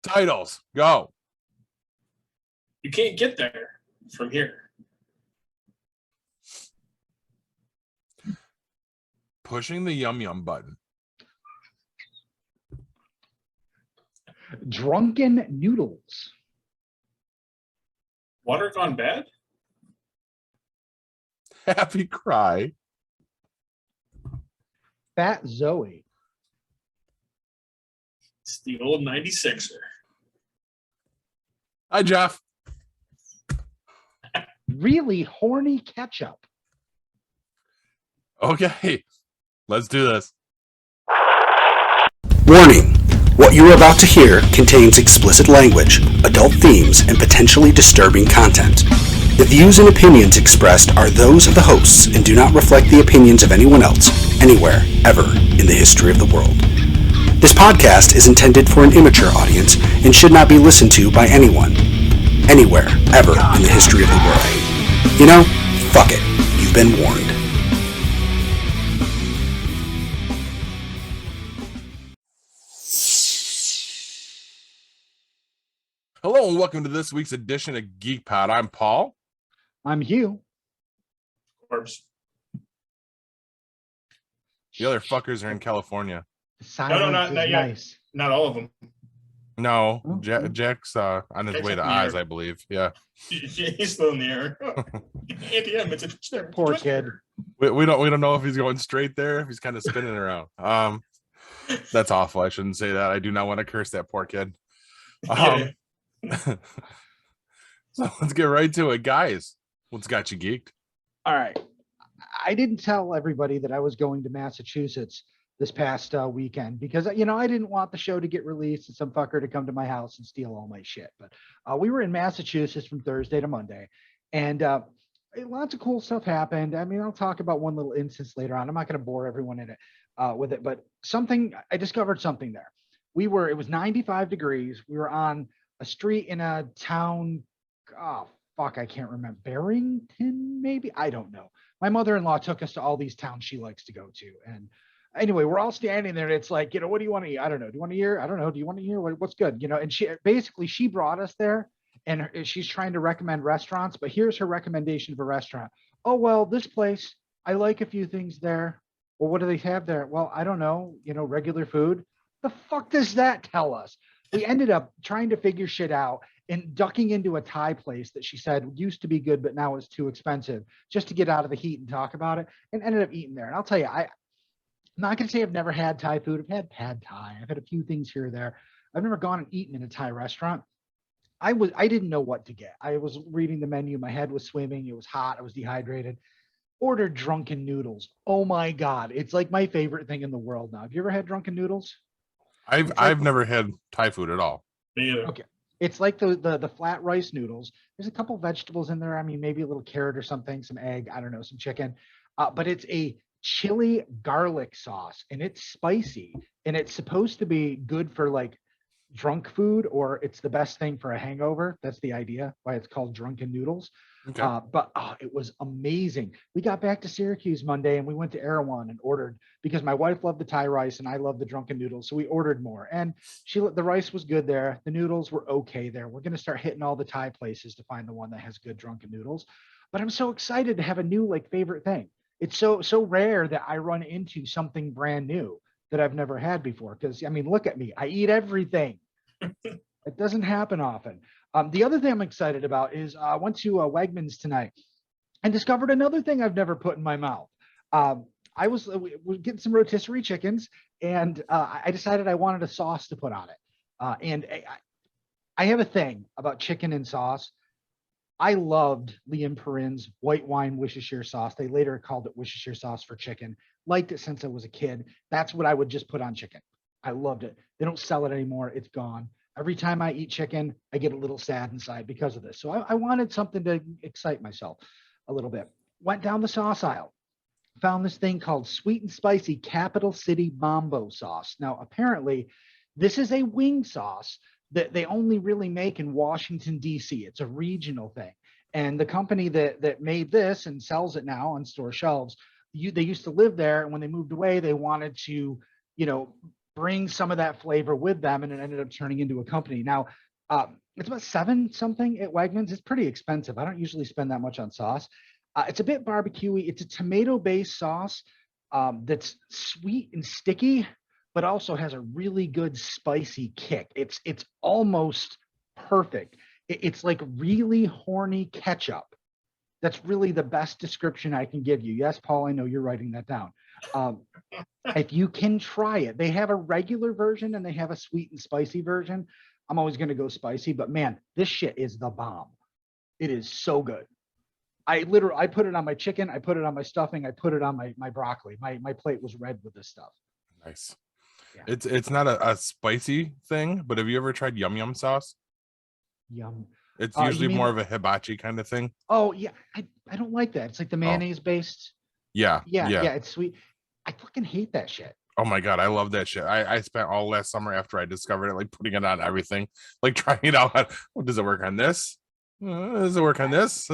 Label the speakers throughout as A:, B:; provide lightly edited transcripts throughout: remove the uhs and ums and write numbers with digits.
A: Titles, go.
B: You can't get there from here.
A: Pushing the yum yum button.
C: Drunken Noodles.
B: Water gone bad?
A: Happy cry.
C: Fat Zoey.
B: It's the old 96er.
A: Hi, Jeff.
C: Really horny ketchup.
A: Okay, let's do this.
D: Warning. What you are about to hear contains explicit language, adult themes, and potentially disturbing content. The views and opinions expressed are those of the hosts and do not reflect the opinions of anyone else, anywhere, ever, in the history of the world. This podcast is intended for an immature audience and should not be listened to by anyone, anywhere, ever, in the history of the world. You know, fuck it. You've been warned.
A: Hello and welcome to this week's edition of Geek Pod. I'm Paul.
C: I'm Hugh.
B: Corbs.
A: The other fuckers are in California.
C: Silence
B: not
C: is
B: yet.
C: nice.
B: Not all of them.
A: No,
C: Oh.
A: Jack's on his
B: Jack's
A: way
B: up
A: to
B: in the
A: Oz,
B: air.
A: I believe. Yeah.
B: He's still in the air. ATM, it's a touchdown.
C: Poor kid.
A: We don't know if he's going straight there, if he's kind of spinning around. That's awful. I shouldn't say that. I do not want to curse that poor kid. So let's get right to it, guys. What's got you geeked?
C: All right. I didn't tell everybody that I was going to Massachusetts this past weekend because, I didn't want the show to get released and some fucker to come to my house and steal all my shit. But we were in Massachusetts from Thursday to Monday, and lots of cool stuff happened. I mean, I'll talk about one little instance later on. I'm not going to bore everyone in it with it, but I discovered something there. It was 95 degrees. We were on a street in a town. Oh, fuck, I can't remember. Barrington, maybe? I don't know. My mother-in-law took us to all these towns she likes to go to. And anyway, we're all standing there and it's like, what do you want to eat? I don't know. Do you want to hear? I don't know. Do you want to hear what's good? And she brought us there and she's trying to recommend restaurants, but here's her recommendation for restaurant. Oh, well, this place, I like a few things there. Well, what do they have there? Well, I don't know, regular food. The fuck does that tell us? We ended up trying to figure shit out and ducking into a Thai place that she said used to be good, but now is too expensive just to get out of the heat and talk about it, and ended up eating there. And I'll tell you, I'm not going to say I've never had Thai food. I've had pad Thai. I've had a few things here or there. I've never gone and eaten in a Thai restaurant. I didn't know what to get. I was reading the menu. My head was swimming. It was hot. I was dehydrated. Ordered Drunken Noodles. Oh my God. It's like my favorite thing in the world now. Have you ever had Drunken Noodles?
A: I've never had Thai food at all.
B: Me either.
C: Okay. It's like the flat rice noodles. There's a couple vegetables in there. I mean, maybe a little carrot or something, some egg, I don't know, some chicken. But it's a chili garlic sauce and it's spicy and it's supposed to be good for like drunk food, or it's the best thing for a hangover. That's the idea why it's called Drunken Noodles.
A: Okay.
C: But it was amazing. We got back to Syracuse Monday and we went to Erroneous and ordered, because my wife loved the Thai rice and I love the Drunken Noodles. So we ordered more, and the rice was good there. The noodles were okay there. We're going to start hitting all the Thai places to find the one that has good Drunken Noodles. But I'm so excited to have a new favorite thing. It's so rare that I run into something brand new that I've never had before. Because, I mean, look at me. I eat everything. It doesn't happen often. The other thing I'm excited about is I went to Wegmans tonight and discovered another thing I've never put in my mouth. I was getting some rotisserie chickens, and I decided I wanted a sauce to put on it. And I have a thing about chicken and sauce. I loved Liam Perrin's white wine Worcestershire sauce. They later called it Worcestershire sauce for chicken. Liked it since I was a kid. That's what I would just put on chicken. I loved it. They don't sell it anymore. It's gone. Every time I eat chicken, I get a little sad inside because of this. So I wanted something to excite myself a little bit. Went down the sauce aisle, found this thing called sweet and spicy Capital City Mambo sauce. Now, apparently, this is a wing sauce that they only really make in Washington, D.C. It's a regional thing. And the company that made this and sells it now on store shelves, they used to live there. And when they moved away, they wanted to, bring some of that flavor with them, and it ended up turning into a company. Now, it's about $7 something at Wegmans. It's pretty expensive. I don't usually spend that much on sauce. It's a bit barbecuey. It's a tomato-based sauce that's sweet and sticky, but also has a really good spicy kick. It's almost perfect. It's like really horny ketchup. That's really the best description I can give you. Yes, Paul, I know you're writing that down. If you can try it, they have a regular version and they have a sweet and spicy version. I'm always going to go spicy, but man, this shit is the bomb. It is so good. I put it on my chicken. I put it on my stuffing. I put it on my broccoli. My plate was red with this stuff.
A: Nice.
C: Yeah.
A: It's not a spicy thing, but have you ever tried yum yum sauce?
C: Yum.
A: It's usually more of a hibachi kind of thing.
C: Oh yeah, I don't like that. It's like the mayonnaise based.
A: Yeah.
C: Yeah, it's sweet. I fucking hate that shit.
A: Oh my god, I love that shit. I spent all last summer after I discovered it, like putting it on everything, like trying it out. Oh, does it work on this? Does it work on this?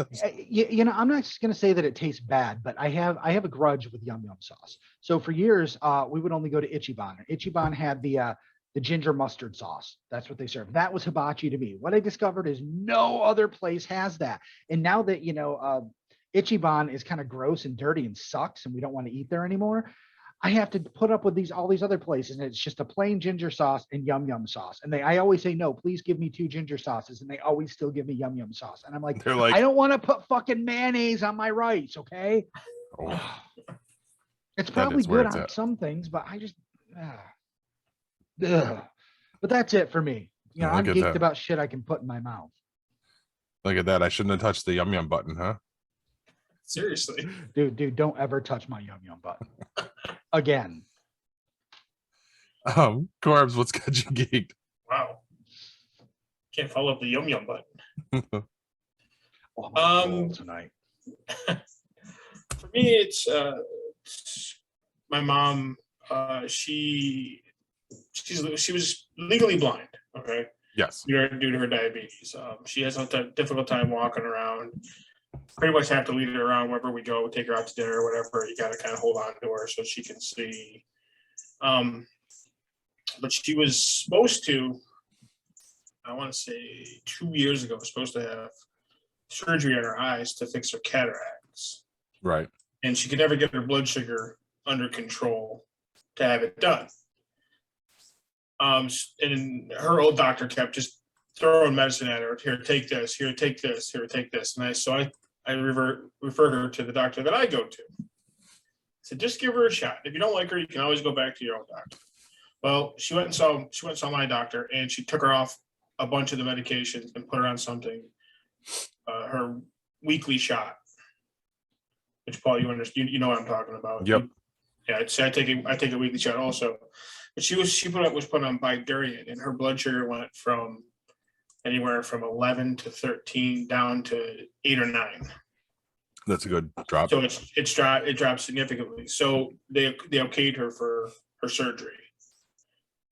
C: You know, I'm not just gonna say that it tastes bad, but I have a grudge with yum yum sauce. So for years, we would only go to Ichiban. Ichiban had the ginger mustard sauce. That's what they serve. That was hibachi to me. What I discovered is no other place has that. And now that Ichiban is kind of gross and dirty and sucks, and we don't want to eat there anymore, I have to put up with all these other places, and it's just a plain ginger sauce and yum yum sauce. And I always say, no, please give me 2 ginger sauces, and they always still give me yum yum sauce. And I'm like, I don't want to put fucking mayonnaise on my rice, okay?
A: Oh,
C: it's probably good on some things, but I just, but that's it for me. You know, I'm geeked about shit I can put in my mouth.
A: Look at that! I shouldn't have touched the yum yum button, huh?
B: Seriously,
C: dude, don't ever touch my yum yum button again.
A: Corbs, what's got you geeked?
B: Wow, can't follow up the yum yum button.
C: Tonight.
B: For me, it's my mom. She was legally blind. Okay.
A: Yes.
B: Due to her diabetes, she has a difficult time walking around. Pretty much have to lead her around wherever we go, take her out to dinner or whatever. You got to kind of hold on to her so she can see. But she was supposed to, I want to say 2 years ago, supposed to have surgery on her eyes to fix her cataracts.
A: Right.
B: And she could never get her blood sugar under control to have it done. And her old doctor kept just throwing medicine at her. Here, take this. Here, take this. Here, take this. And I referred her to the doctor that I go to. I said, just give her a shot. If you don't like her, you can always go back to your own doctor. Well, she went and saw my doctor, and she took her off a bunch of the medications and put her on something, her weekly shot. Which, Paul, you understand? You know what I'm talking about.
A: Yep.
B: Yeah, I take a weekly shot also. But she was put on Bydureon, and her blood sugar went from anywhere from 11 to 13 down to 8 or 9.
A: That's a good drop.
B: So it dropped significantly. So they okayed her for her surgery.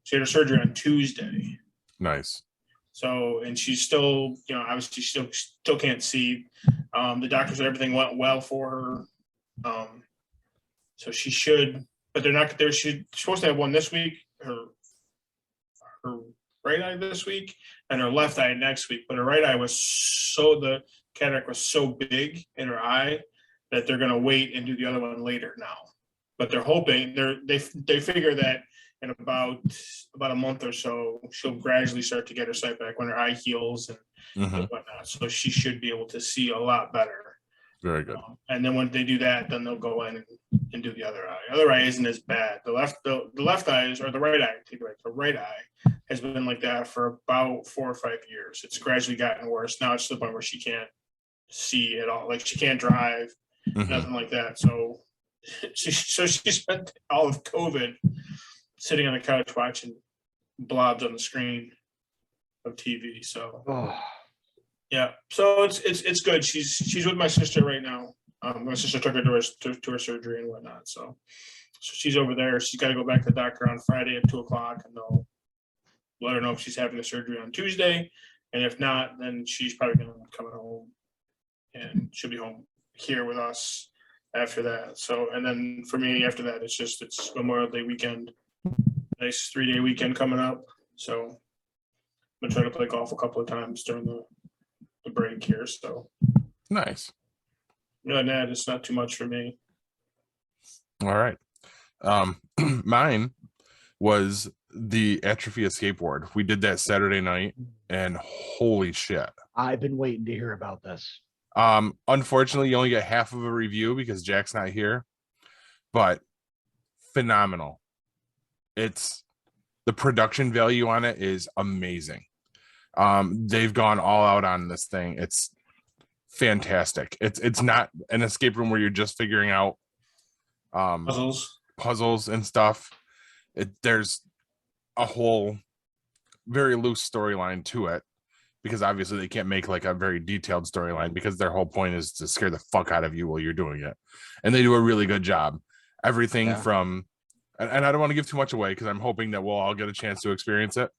B: She had her surgery on Tuesday.
A: Nice.
B: So, and she's still, obviously still can't see. The doctor said everything went well for her. So she should, but they're not there. She's supposed to have one this week, her right eye this week, and her left eye next week. But her right eye the cataract was so big in her eye that they're going to wait and do the other one later now. But they're hoping they figure that in about a month or so, she'll gradually start to get her sight back when her eye heals and whatnot. So she should be able to see a lot better.
A: Very good.
B: And then when they do that, then they'll go in and do the other eye. The other eye isn't as bad. The left eye is, or the right eye, the right eye has been like that for about 4 or 5 years. It's gradually gotten worse. Now it's to the point where she can't see at all. Like she can't drive, nothing like that. So she spent all of COVID sitting on the couch watching blobs on the screen of TV. So. Yeah, so it's good. She's with my sister right now. My sister took her to her surgery and whatnot. So she's over there. She's got to go back to the doctor on Friday at 2:00, and they'll let her know if she's having the surgery on Tuesday. And if not, then she's probably going to come home, and she'll be home here with us after that. So, and then for me after that, it's Memorial Day weekend. nice 3-day weekend coming up. So I'm gonna try to play golf a couple of times during the break here. So
A: Nice.
B: no, it's not too much for me.
A: All right. Mine was the Atrophy escape ward. We did that Saturday night, and holy shit.
C: I've been waiting to hear about this.
A: Unfortunately, you only get half of a review because Jack's not here, but phenomenal. It's the production value on it is amazing. They've gone all out on this thing. It's fantastic. It's not an escape room where you're just figuring out puzzles and stuff. There's a whole very loose storyline to it, because obviously they can't make like a very detailed storyline because their whole point is to scare the fuck out of you while you're doing it, and they do a really good job. Everything from, and I don't want to give too much away because I'm hoping that we'll all get a chance to experience it.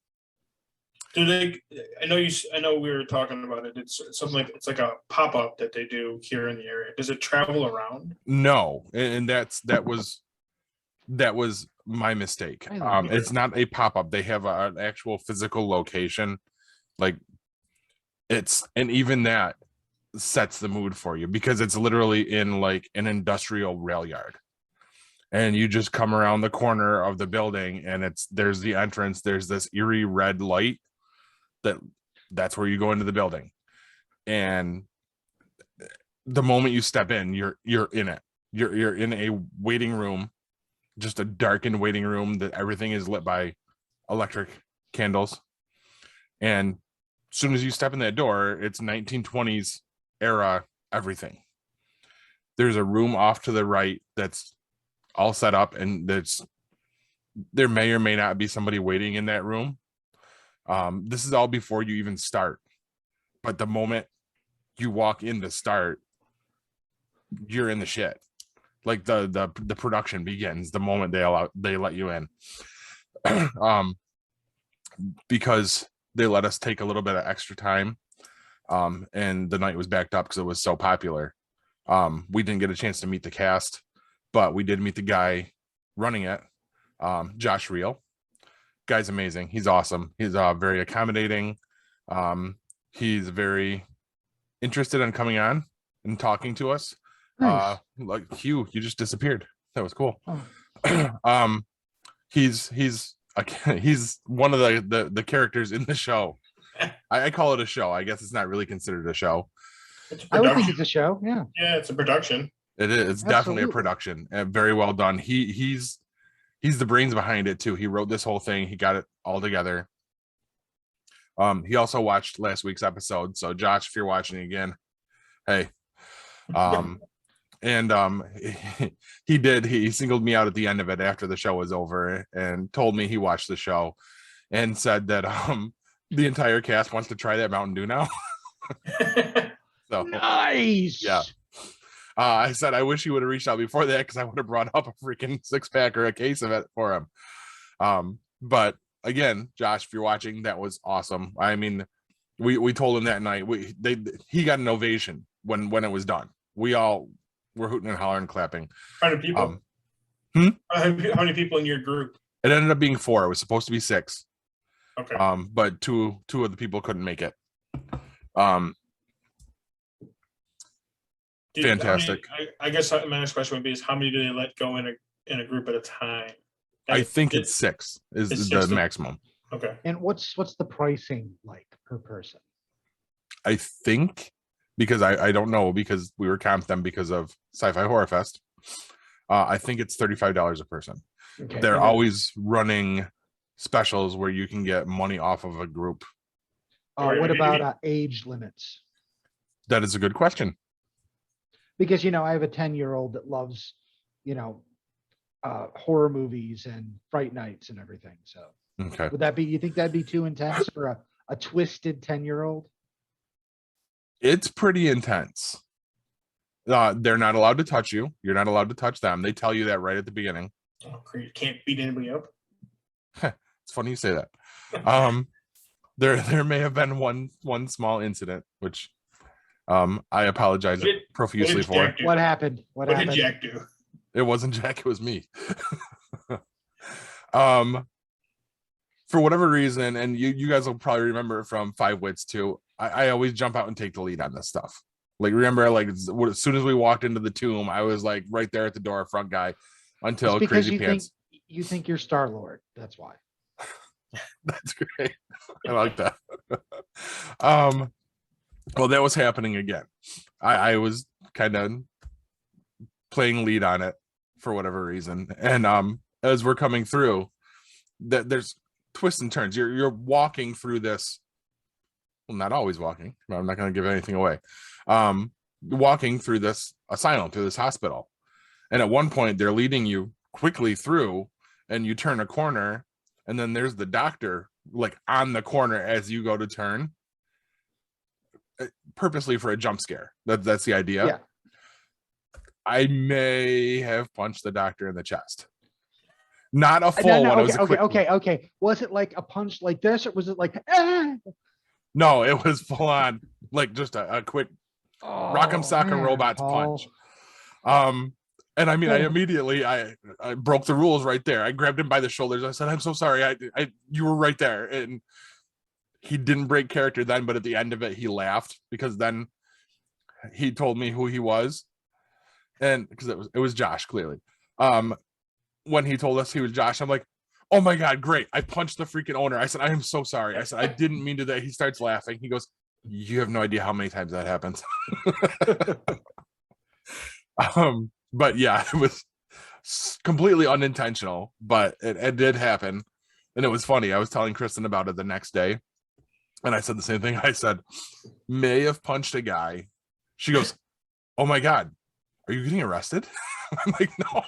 B: Do they? I know we were talking about it. It's something like it's like a pop-up that they do here in the area. Does it travel around?
A: No, and that was my mistake. It's not a pop-up. They have an actual physical location. Like and even that sets the mood for you because it's literally in like an industrial rail yard. And you just come around the corner of the building and there's the entrance. There's this eerie red light that's where you go into the building. And the moment you step in, you're in it. You're in a waiting room, just a darkened waiting room that everything is lit by electric candles. And as soon as you step in that door, it's 1920s era everything. There's a room off to the right that's all set up, and there may or may not be somebody waiting in that room. This is all before you even start, but the moment you walk in to start, you're in the shit. Like the production begins the moment they let you in. Because they let us take a little bit of extra time, and the night was backed up because it was so popular. We didn't get a chance to meet the cast, but we did meet the guy running it, Josh Reel. Guy's amazing. He's awesome. He's very accommodating. He's very interested in coming on and talking to us.
C: Nice.
A: Like Hugh, you just disappeared. That was cool.
C: Oh.
A: He's one of the characters in the show. I call it a show. I guess it's not really considered a show.
C: I would think it's a show. Yeah.
B: Yeah, it's a production.
A: It is. It's definitely a production. Very well done. He's the brains behind it too. He wrote this whole thing. He got it all together. He also watched last week's episode. So Josh, if you're watching again, hey. And he singled me out at the end of it after the show was over and told me he watched the show and said that the entire cast wants to try that Mountain Dew now. So
C: Nice.
A: yeah. I said I wish he would have reached out before that because I would have brought up a freaking 6-pack or a case of it for him. But again, Josh, if you're watching, that was awesome. I mean, we told him that night he got an ovation when it was done. We all were hooting and hollering and clapping.
B: How many people? How many people in your group?
A: It ended up being 4. It was supposed to be 6.
B: Okay.
A: But two of the people couldn't make it. Fantastic.
B: I guess my next question would be: is how many do they let go in a group at a time?
A: I think it's 6 is the maximum.
B: Okay.
C: And what's the pricing like per person?
A: I think, because I don't know, because we were comped them because of Sci-Fi Horror Fest. I think it's $35 a person.
C: Okay.
A: They're always running specials where you can get money off of a group.
C: What about age limits?
A: That is a good question.
C: Because I have a 10-year-old that loves horror movies and Fright Nights and everything. So
A: Okay.
C: you think that'd be too intense for a twisted 10-year-old?
A: It's pretty intense. They're not allowed to touch you. You're not allowed to touch them. They tell you that right at the beginning.
B: Oh, great. Can't beat anybody up.
A: It's funny you say that. There may have been one small incident, which I apologize profusely for.
C: What happened?
B: What did Jack do?
A: It wasn't Jack, it was me. for whatever reason, and you guys will probably remember it from Five Wits too, I always jump out and take the lead on this stuff. Like, remember, like, as soon as we walked into the tomb, I was like right there at the door, front guy, until
C: It's because
A: Crazy Pants.
C: you think you're Star-Lord. That's why.
A: That's great. I like that. Well, that was happening again. I was kind of playing lead on it for whatever reason, and as we're coming through, there's twists and turns. You're walking through this. Well, not always walking. I'm not going to give anything away. Walking through this asylum, through this hospital, and at one point they're leading you quickly through, and you turn a corner, and then there's the doctor like on the corner as you go to turn, purposely for a jump scare. That's the idea.
C: Yeah.
A: I may have punched the doctor in the chest. Not a full one.
C: Okay. Was it like a punch like this, or was it like?
A: No, it was full on, like just a quick rock'em sock'em robots punch. And I mean, I immediately I broke the rules right there. I grabbed him by the shoulders. I said, "I'm so sorry. You were right there." And he didn't break character then, but at the end of it, he laughed because then he told me who he was, and because it was Josh, clearly. When he told us he was Josh, I'm like, "Oh my God, great." I punched the freaking owner. I said, "I am so sorry." I said, "I didn't mean to that." He starts laughing. He goes, "You have no idea how many times that happens." But yeah, it was completely unintentional, but it did happen. And it was funny. I was telling Kristen about it the next day, and I said the same thing. I said, "May have punched a guy." She goes, "Oh my God, are you getting arrested?" I'm like, "No."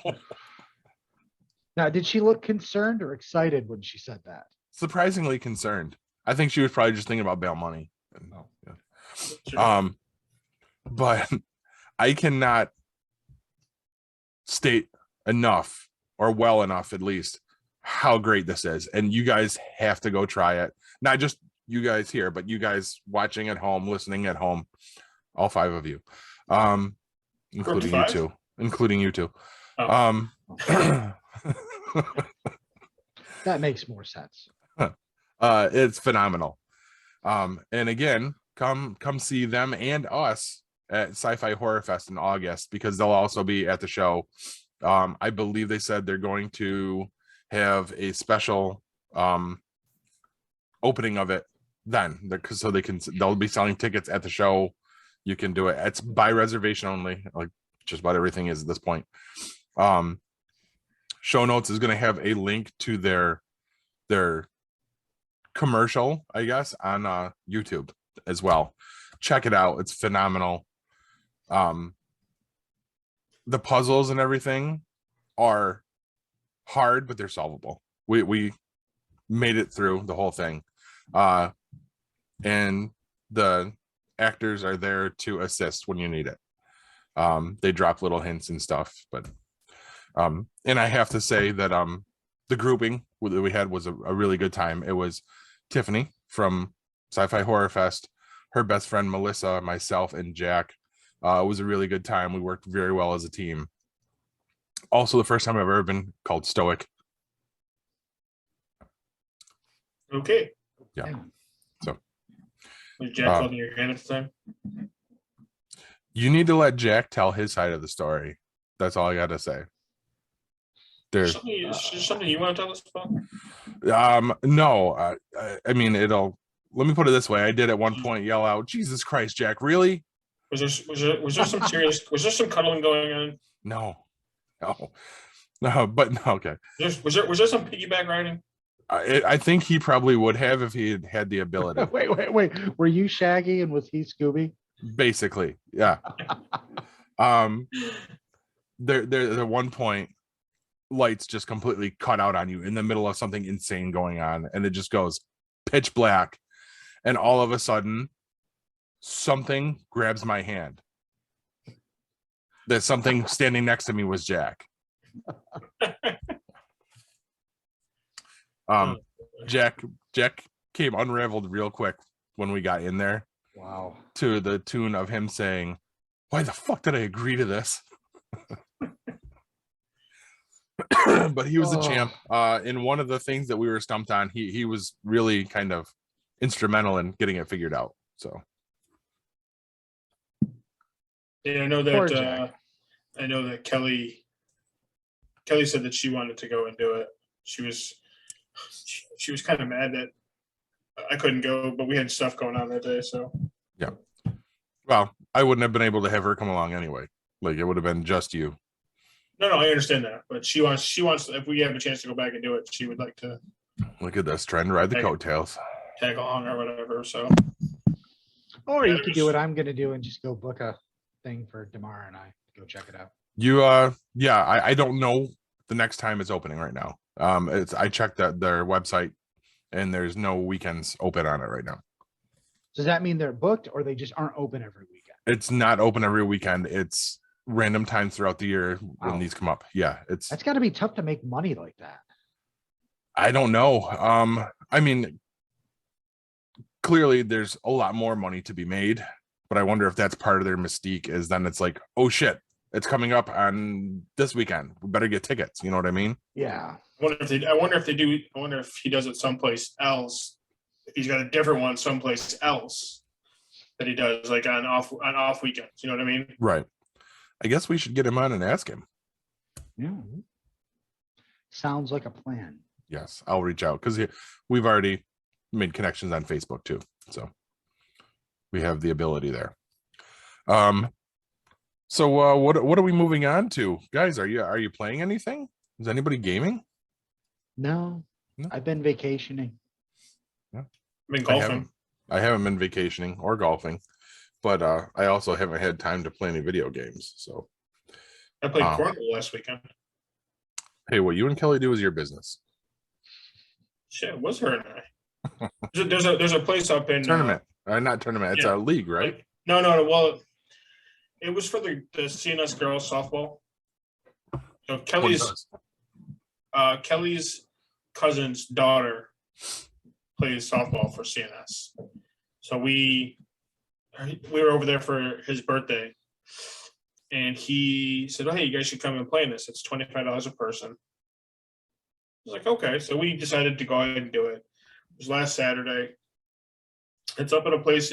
C: Now, did she look concerned or excited when she said that?
A: Surprisingly concerned. I think she was probably just thinking about bail money.
B: Sure.
A: But I cannot state enough, or well enough at least, how great this is, and you guys have to go try it. Not just you guys here, but you guys watching at home, listening at home, all 5 of you, including you two.
B: Oh.
C: That makes more sense.
A: It's phenomenal. And again, come see them and us at Sci-Fi Horror Fest in August, because they'll also be at the show. I believe they said they're going to have a special opening of it then, so they'll be selling tickets at the show. You can do it. It's by reservation only, like just about everything is at this point. Show notes is going to have a link to their commercial, I guess, on YouTube as well. Check it out. It's phenomenal. The puzzles and everything are hard, but they're solvable. We made it through the whole thing. And the actors are there to assist when you need it. They drop little hints and stuff, but and I have to say that the grouping that we had was a really good time. It was Tiffany from Sci-Fi Horror Fest, her best friend Melissa, myself, and Jack. It was a really good time. We worked very well as a team. Also, the first time I've ever been called stoic.
B: Okay.
A: Yeah. So
B: Was Jack holding your hand at the time?
A: You need to let Jack tell his side of the story. That's all I got to say. There's
B: something you want to tell us about?
A: No. I mean, let me put it this way. I did at one point yell out, "Jesus Christ, Jack, really?"
B: Was there some serious? Was there some cuddling going on?
A: No, but no. Okay.
B: Was there some piggyback riding?
A: I think he probably would have if he had the ability.
C: Wait. Were you Shaggy and was he Scooby?
A: Basically, yeah. There at one point, lights just completely cut out on you in the middle of something insane going on, and it just goes pitch black, and all of a sudden something grabs my hand. That something standing next to me was Jack. Jack came unraveled real quick when we got in there.
C: Wow.
A: To the tune of him saying, "Why the fuck did I agree to this?" but he was a
C: Oh.
A: champ. In one of the things that we were stumped on, he was really kind of instrumental in getting it figured out. So
B: Yeah, I know
C: Poor
B: that.
C: Jack.
B: I know that Kelly said that she wanted to go and do it. She was kind of mad that I couldn't go, but we had stuff going on that day. So
A: yeah. Well, I wouldn't have been able to have her come along anyway. Like it would have been just you.
B: no, I understand that, but she wants if we have a chance to go back and do it, she would like to
A: Look at this, trying to ride the
B: Hey.
A: coattails.
B: tag along or whatever. So
C: Or
B: Yeah,
C: you could do what I'm gonna do and just go book a thing for tomorrow and I go check it out.
A: You yeah, I don't know the next time it's opening right now. I checked their website and there's no weekends open on it right now.
C: Does that mean they're booked or they just aren't open every weekend?
A: It's not open every weekend. It's random times throughout the year when
C: Wow.
A: these come up. Yeah, it's
C: That's got to be tough to make money like that.
A: I don't know. I mean, clearly there's a lot more money to be made, but I wonder if that's part of their mystique is then it's like, oh shit, it's coming up on this weekend. We better get tickets. You know what I mean?
C: Yeah.
B: I wonder if they do. I wonder if he does it someplace else. If he's got a different one someplace else that he does, like on off weekends. You know what I mean?
A: Right. I guess we should get him on and ask him.
C: Yeah. Sounds like a plan.
A: Yes, I'll reach out because we've already made connections on Facebook too. So we have the ability there. So what are we moving on to? Guys, are you playing anything? Is anybody gaming?
C: No,
A: No?
C: I've been vacationing.
B: I've been
A: I
B: golfing.
A: haven't been vacationing or golfing, but I also haven't had time to play any video games. So
B: I played cornhole last weekend.
A: hey, what you and Kelly do is your business.
B: Shit, it was her and I. There's a place up in
A: Tournament, not tournament. It's
B: yeah.
A: a league, right?
B: Like, no. Well, it was for the CNS girls softball. So Kelly's cousin's daughter plays softball for CNS. So we were over there for his birthday, and he said, "Oh, hey, you guys should come and play in this. It's $25 a person." I was like, "Okay." So we decided to go ahead and do it. It was last Saturday. It's up at a place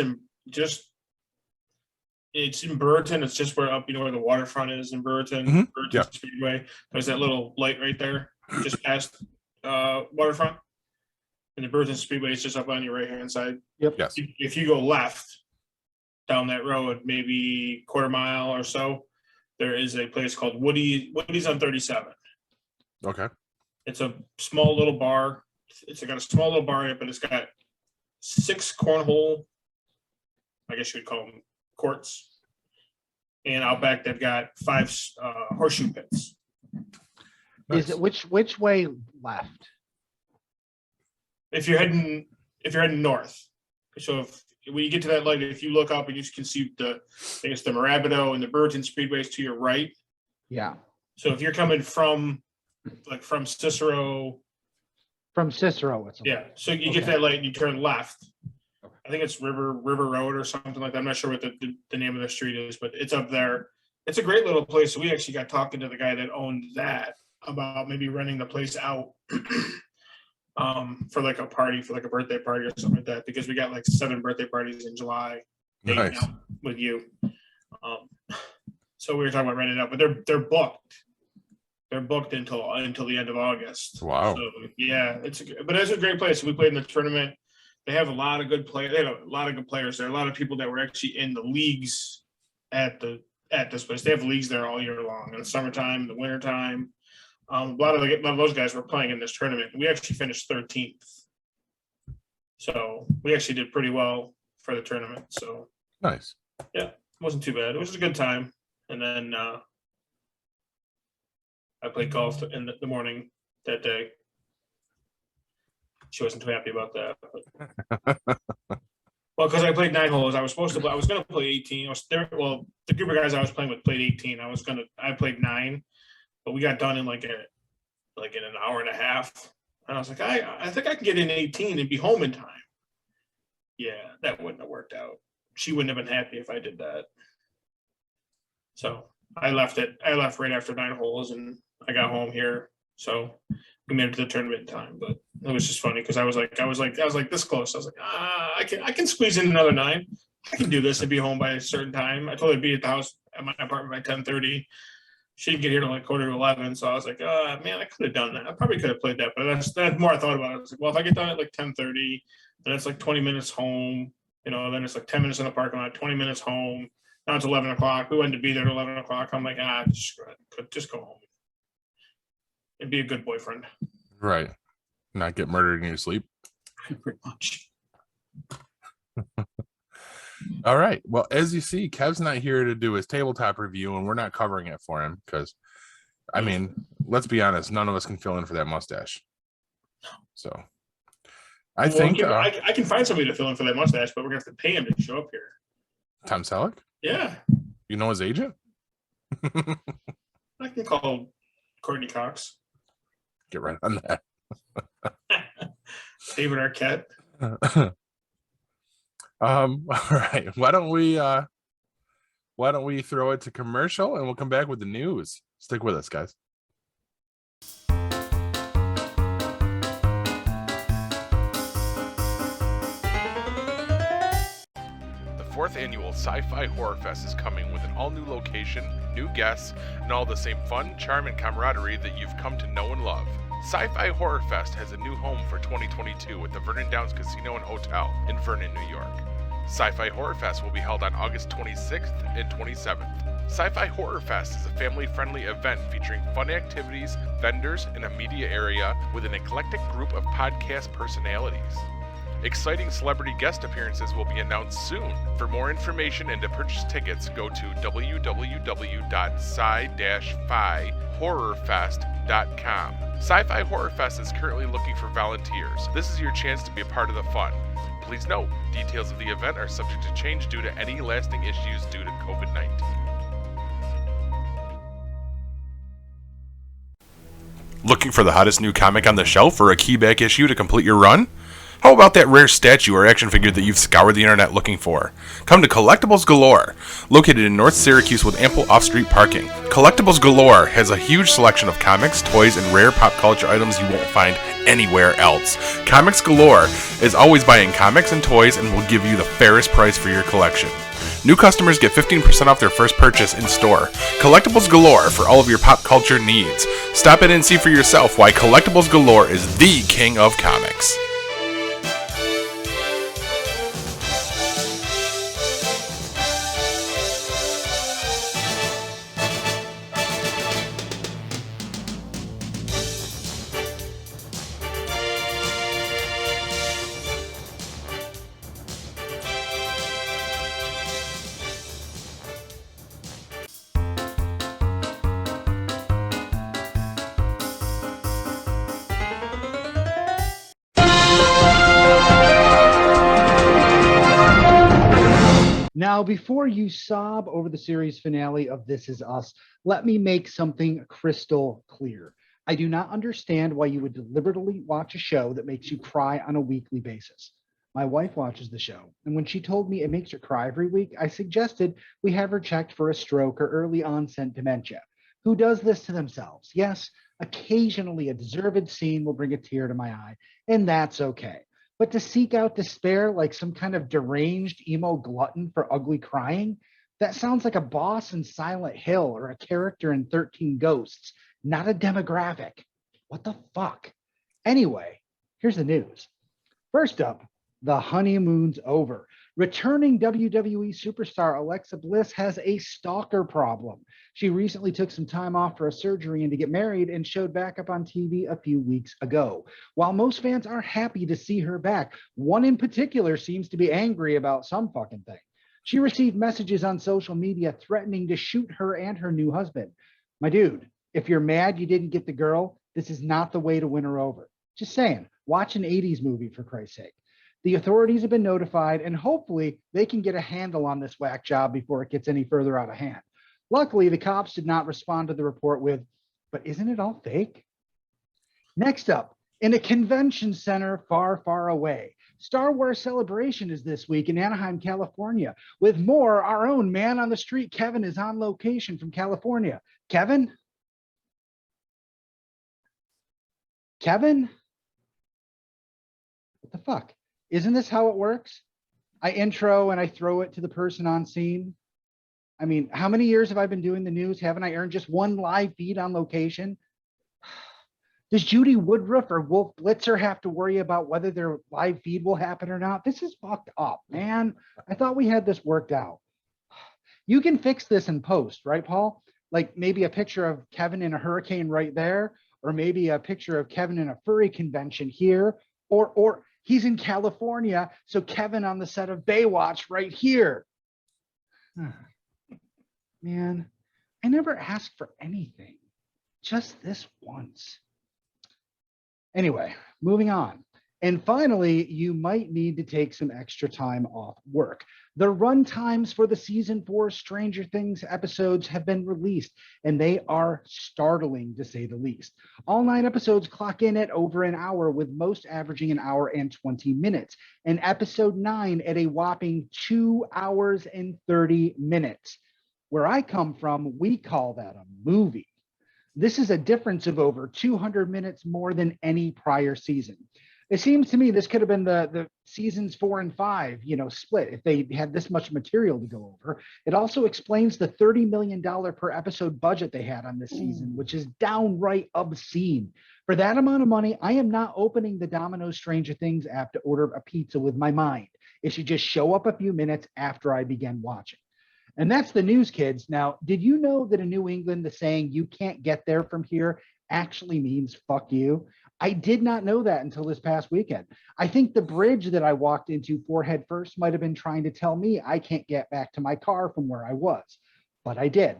B: it's in Brewerton. It's just where where the waterfront is in Brewerton.
A: Mhm.
B: Brewerton
A: Yeah.
B: Speedway. There's that little light right there, just past waterfront. And the Brewerton Speedway is just up on your right hand side.
A: Yes.
B: If you go left down that road, maybe quarter mile or so, there is a place called Woody's on 37.
A: Okay.
B: It's a small little bar. It's got a small little bar in it, but it's got 6 cornhole, I guess you would call them courts. And out back, they've got 5 horseshoe pits.
C: Is it which way left?
B: If you're heading north, so when you get to that light, if you look up and you can see I think it's the Marabito and the Brewerton Speedways to your right.
C: Yeah.
B: So if you're coming from Cicero,
C: It's
B: yeah. So you get to that light and you turn left. I think it's River Road or something like that. I'm not sure what the name of the street is, but it's up there. It's a great little place. So we actually got talking to the guy that owned that about maybe renting the place out for like a party, for like a birthday party or something like that, because we got like 7 birthday parties in July.
A: Nice.
B: Now with you. So we were talking about renting it out, but they're booked. They're booked until the end of August.
A: Wow.
B: So yeah, it's a great place. We played in the tournament. They have a lot of good players. They had a lot of good players there. A lot of people that were actually in the leagues at this place. They have leagues there all year long, in the summertime, in the wintertime. A lot of those guys were playing in this tournament. We actually finished 13th. So we actually did pretty well for the tournament. So
A: Nice.
B: yeah, it wasn't too bad. It was a good time. And then I played golf in the morning that day. She wasn't too happy about that. But well, because I played 9 holes, I was going to play 18. The group of guys I was playing with played 18. I played 9, but we got done in in an hour and a half. And I was like, I think I can get in 18 and be home in time. Yeah, that wouldn't have worked out. She wouldn't have been happy if I did that. So I left right after 9 holes, and I got home here So we made it to the tournament in time, but it was just funny because I was like this close. I was like, I can squeeze in another 9. I can do this and be home by a certain time. I told her to be at the house at my apartment by 10:30. She didn't get here till like 10:45, so I was like, man, I could have done that. I probably could have played that, but that's more I thought about it. I was like, well, if I get done at like 10:30, then it's like 20 minutes home, then it's like 10 minutes in the parking lot, 20 minutes home. Now it's 11 o'clock. We wanted to be there at 11 o'clock. I'm like, just go home and be a good boyfriend.
A: Right. Not get murdered in your sleep.
B: Pretty much.
A: All right. Well, as you see, Kev's not here to do his tabletop review, and we're not covering it for him because, I mean, let's be honest, none of us can fill in for that mustache. So, I think
B: I can find somebody to fill in for that mustache, but we're gonna have to pay him to show up here.
A: Tom Selleck?
B: Yeah.
A: You know his agent?
B: I can call Courtney Cox.
A: Get right on that.
B: David Arquette.
A: All right. Why don't we throw it to commercial and we'll come back with the news. Stick with us, guys. The 4th annual Sci-Fi Horror Fest is coming with an all-new location, new guests, and all the same fun, charm, and camaraderie that you've come to know and love. Sci-Fi Horror Fest has a new home for 2022 at the Vernon Downs Casino and Hotel in Vernon, New York. Sci-Fi Horror Fest will be held on August 26th and 27th. Sci-Fi Horror Fest is a family-friendly event featuring fun activities, vendors, and a media area with an eclectic group of podcast personalities. Exciting celebrity guest appearances will be announced soon. For more information and to purchase tickets, go to www.sci-fi-horrorfest.com. Sci-Fi Horror Fest is currently looking for volunteers. This is your chance to be a part of the fun. Please note, details of the event are subject to change due to any lasting issues due to COVID-19. Looking for the hottest new comic on the shelf or a key back issue to complete your run? How about that rare statue or action figure that you've scoured the internet looking for? Come to Collectibles Galore, located in North Syracuse with ample off-street parking. Collectibles Galore has a huge selection of comics, toys, and rare pop culture items you won't find anywhere else. Comics Galore is always buying comics and toys and will give you the fairest price for your collection. New customers get 15% off their first purchase in store. Collectibles Galore for all of your pop culture needs. Stop in and see for yourself why Collectibles Galore is the king of comics.
C: Now, before you sob over the series finale of This Is Us, let me make something crystal clear. I do not understand why you would deliberately watch a show that makes you cry on a weekly basis. My wife watches the show, and when she told me it makes her cry every week, I suggested we have her checked for a stroke or early onset dementia. Who does this to themselves? Yes, occasionally a deserved scene will bring a tear to my eye, and that's okay. But to seek out despair like some kind of deranged emo glutton for ugly crying, that sounds like a boss in Silent Hill or a character in 13 Ghosts, not a demographic. What the fuck? Anyway, here's the news. First up, the honeymoon's over. Returning WWE superstar Alexa Bliss has a stalker problem. She recently took some time off for a surgery and to get married and showed back up on TV a few weeks ago. While most fans are happy to see her back, one in particular seems to be angry about some fucking thing. She received messages on social media threatening to shoot her and her new husband. My dude, if you're mad you didn't get the girl, this is not the way to win her over. Just saying, watch an 80s movie for Christ's sake. The authorities have been notified, and hopefully they can get a handle on this whack job before it gets any further out of hand. Luckily, the cops did not respond to the report with, but isn't it all fake? Next up, in a convention center far, far away, Star Wars Celebration is this week in Anaheim, California. With more, our own man on the street, Kevin, is on location from California. Kevin? Kevin? What the fuck? Isn't this how it works? I intro and I throw it to the person on scene. I mean, how many years have I been doing the news? Haven't I earned just one live feed on location? Does Judy Woodruff or Wolf Blitzer have to worry about whether their live feed will happen or not? This is fucked up, man. I thought we had this worked out. You can fix this in post, right, Paul? Like maybe a picture of Kevin in a hurricane right there, or maybe a picture of Kevin in a furry convention here, or he's in California, so Kevin on the set of Baywatch right here. Man, I never asked for anything, just this once. Anyway, moving on. And finally, you might need to take some extra time off work. The run times for the season 4 Stranger Things episodes have been released, and they are startling to say the least. All 9 episodes clock in at over an hour, with most averaging an hour and 20 minutes, and episode 9 at a whopping 2 hours and 30 minutes. Where I come from, we call that a movie. This is a difference of over 200 minutes more than any prior season. It seems to me this could have been the seasons 4 and 5, split if they had this much material to go over. It also explains the $30 million per episode budget they had on this season, which is downright obscene. For that amount of money, I am not opening the Domino's Stranger Things app to order a pizza with my mind. It should just show up a few minutes after I begin watching. And that's the news, kids. Now, did you know that in New England, the saying, "you can't get there from here," actually means fuck you? I did not know that until this past weekend. I think the bridge that I walked into forehead first might have been trying to tell me I can't get back to my car from where I was, but I did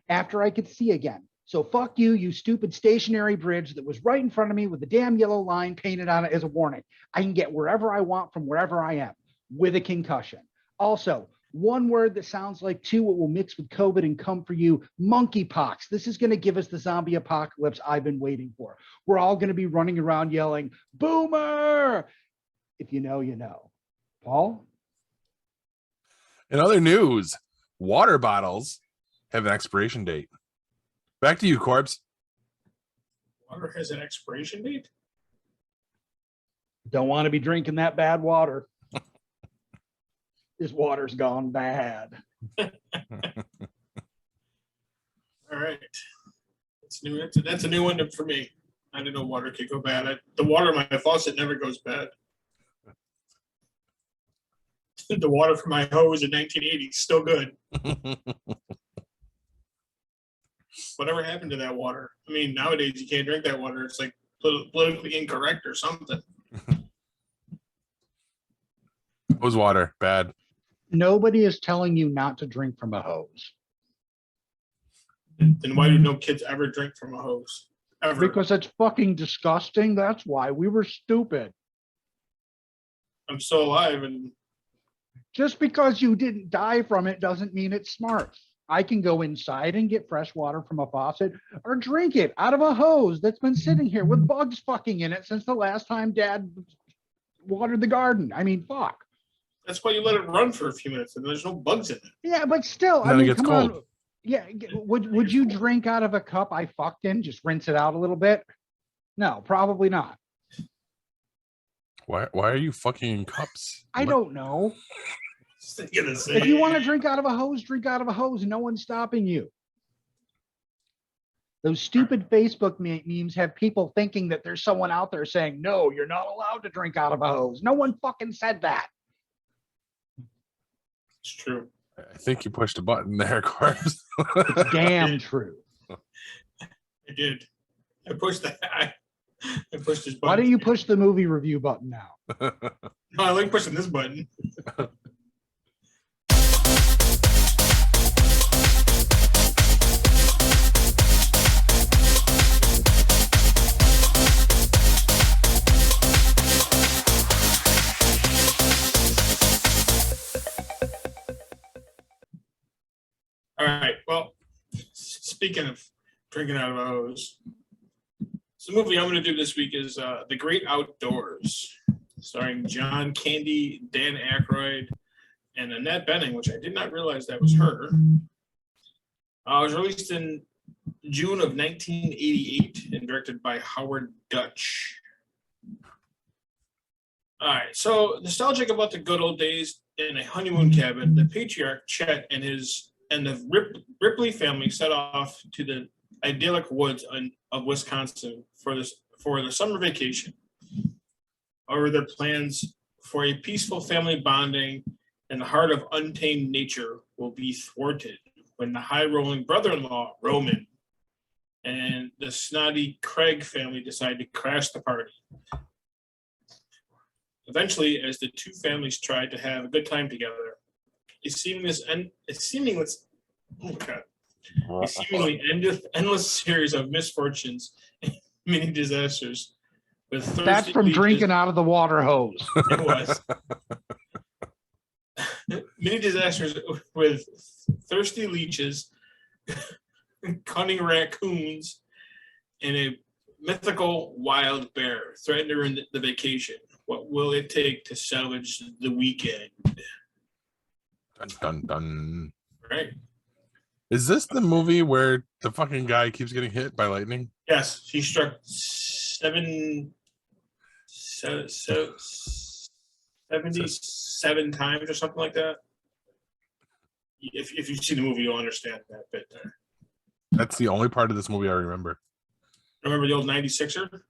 C: after I could see again. So fuck you, you stupid stationary bridge that was right in front of me with the damn yellow line painted on it as a warning. I can get wherever I want from wherever I am with a concussion. Also, one word that sounds like two, what will mix with COVID and come for you: MonkeyPox. This is going to give us the zombie apocalypse I've been waiting for. We're all going to be running around yelling, "Boomer!" If you know, you know. Paul?
A: In other news, water bottles have an expiration date. Back to you, Corbs.
B: Water has an expiration date?
C: Don't want to be drinking that bad water. This water's gone bad.
B: All right. That's new. That's a new one for me. I didn't know water could go bad. The water in my faucet never goes bad. The water from my hose in 1980 is still good. Whatever happened to that water? I mean, nowadays you can't drink that water. It's like politically incorrect or something.
A: Hose water, bad.
C: Nobody is telling you not to drink from a hose.
B: Then why do no kids ever drink from a hose? Ever?
C: Because it's fucking disgusting. That's why. We were stupid.
B: I'm still alive, and
C: Just because you didn't die from it doesn't mean it's smart. I can go inside and get fresh water from a faucet, or drink it out of a hose that's been sitting here with bugs fucking in it since the last time Dad watered the garden. I mean, fuck.
B: that's why you let it run for a few minutes, and there's no bugs in it.
C: Yeah, but still,
A: Then it gets
C: come
A: cold.
C: on. Yeah, would you drink out of a cup I fucked in? Just rinse it out a little bit? No, probably not.
A: Why are you fucking in cups?
C: I don't know.
B: Gonna say,
C: If you want to drink out of a hose, drink out of a hose. No one's stopping you. Those stupid Facebook memes have people thinking that there's someone out there saying, "No, you're not allowed to drink out of a hose." No one fucking said that.
B: it's true.
A: I think you pushed a button there, Corbs.
C: It's damn true.
B: I did. I pushed that. I pushed this button.
C: Why don't you push the movie review button now?
B: No, I like pushing this button. All right. Well, speaking of drinking out of a hose, so the movie I'm going to do this week is The Great Outdoors, starring John Candy, Dan Aykroyd, and Annette Bening, which I did not realize that was her. It was released in June of 1988 and directed by Howard Dutch. All right, so nostalgic about the good old days in a honeymoon cabin, the patriarch Chet and the Ripley family set off to the idyllic woods of Wisconsin for the summer vacation. However, their plans for a peaceful family bonding in the heart of untamed nature will be thwarted when the high-rolling brother-in-law, Roman, and the snotty Craig family decide to crash the party. Eventually, as the two families try to have a good time together, a seemingly endless series of misfortunes and many disasters.
C: That's from drinking out of the water hose.
B: It was. Many disasters with thirsty leeches, cunning raccoons, and a mythical wild bear threaten to ruin the vacation. What will it take to salvage the weekend?
A: Dun, dun, dun.
B: Right?
A: Is this the movie where the fucking guy keeps getting hit by lightning?
B: Yes, he struck 77 times or something like that. If you see the movie, you'll understand that bit there.
A: That's the only part of this movie I remember.
B: Remember the old 96er?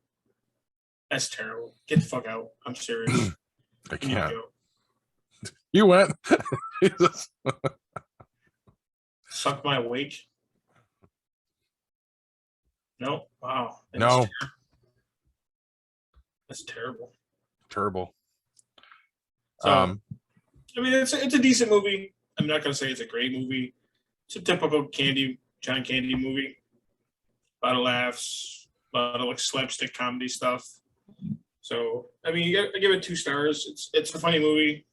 B: That's terrible. Get the fuck out. I'm serious.
A: I can't. You went. Jesus.
B: Suck my wake. No? Wow.
A: No.
B: That's terrible.
A: Terrible.
B: So, I mean, it's a decent movie. I'm not going to say it's a great movie. It's a typical John Candy movie. A lot of laughs, a lot of like slapstick comedy stuff. So, I mean, I give it 2 stars. It's a funny movie.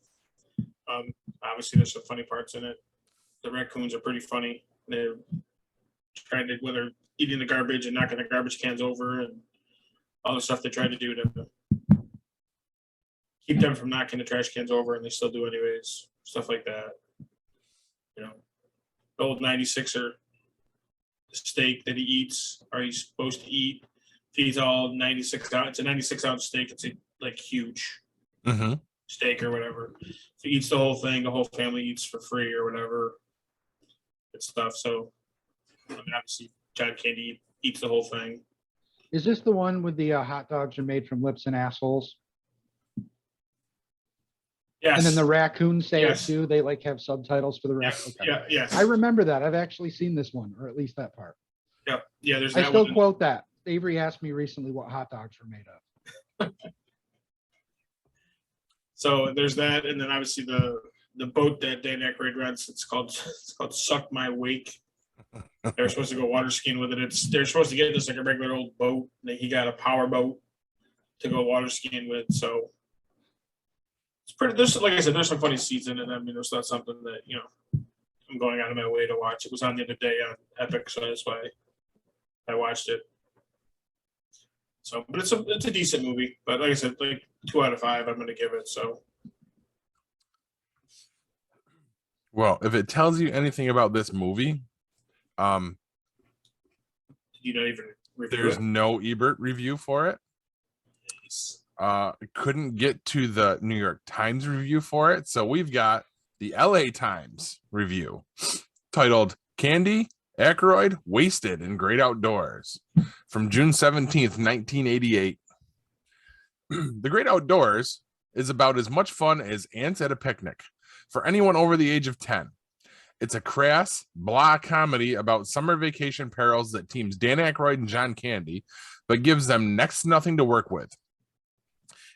B: Obviously, there's some funny parts in it. The raccoons are pretty funny. They're trying to, whether eating the garbage and knocking the garbage cans over and all the stuff they try to do to keep them from knocking the trash cans over, and they still do anyways. Stuff like that. You know, the old 96er steak that he eats, or he's supposed to eat. If he's all 96 ounce, it's a 96-ounce steak. It's like huge steak or whatever. If he eats the whole thing, the whole family eats for free or whatever. Good stuff. So, I mean, obviously, John Candy eats the whole thing.
C: Is this the one with the hot dogs are made from lips and assholes?
B: Yes.
C: And then the raccoons say
B: Yes.
C: it too. They like have subtitles for the raccoons.
B: Yes. Yeah. Yes.
C: I remember that. I've actually seen this one, or at least that part.
B: Yeah. Yeah. There's
C: I
B: that
C: still
B: one.
C: quote that. Avery asked me recently what hot dogs were made of.
B: So there's that, and then obviously the boat that Dan Aykroyd rents. It's called Suck My Wake. They're supposed to go water skiing with it. They're supposed to get this like a regular old boat. He got a power boat to go water skiing with. So it's pretty. There's, like I said, there's some funny scenes in it. I mean, it's not something that I'm going out of my way to watch. It was on the other day on Epic, so that's why I watched it. So, but it's a decent movie. But like I said, like 2 out of 5, I'm going to give it. So.
A: Well, if it tells you anything about this movie,
B: You don't even review
A: there's
B: it?
A: no Ebert review for it.
B: Nice.
A: Couldn't get to the New York Times review for it, so we've got the LA Times review titled Candy Aykroyd Wasted in Great Outdoors from June 17th, 1988. The Great Outdoors is about as much fun as ants at a picnic for anyone over the age of 10. It's a crass, blah comedy about summer vacation perils that teams Dan Aykroyd and John Candy, but gives them next to nothing to work with.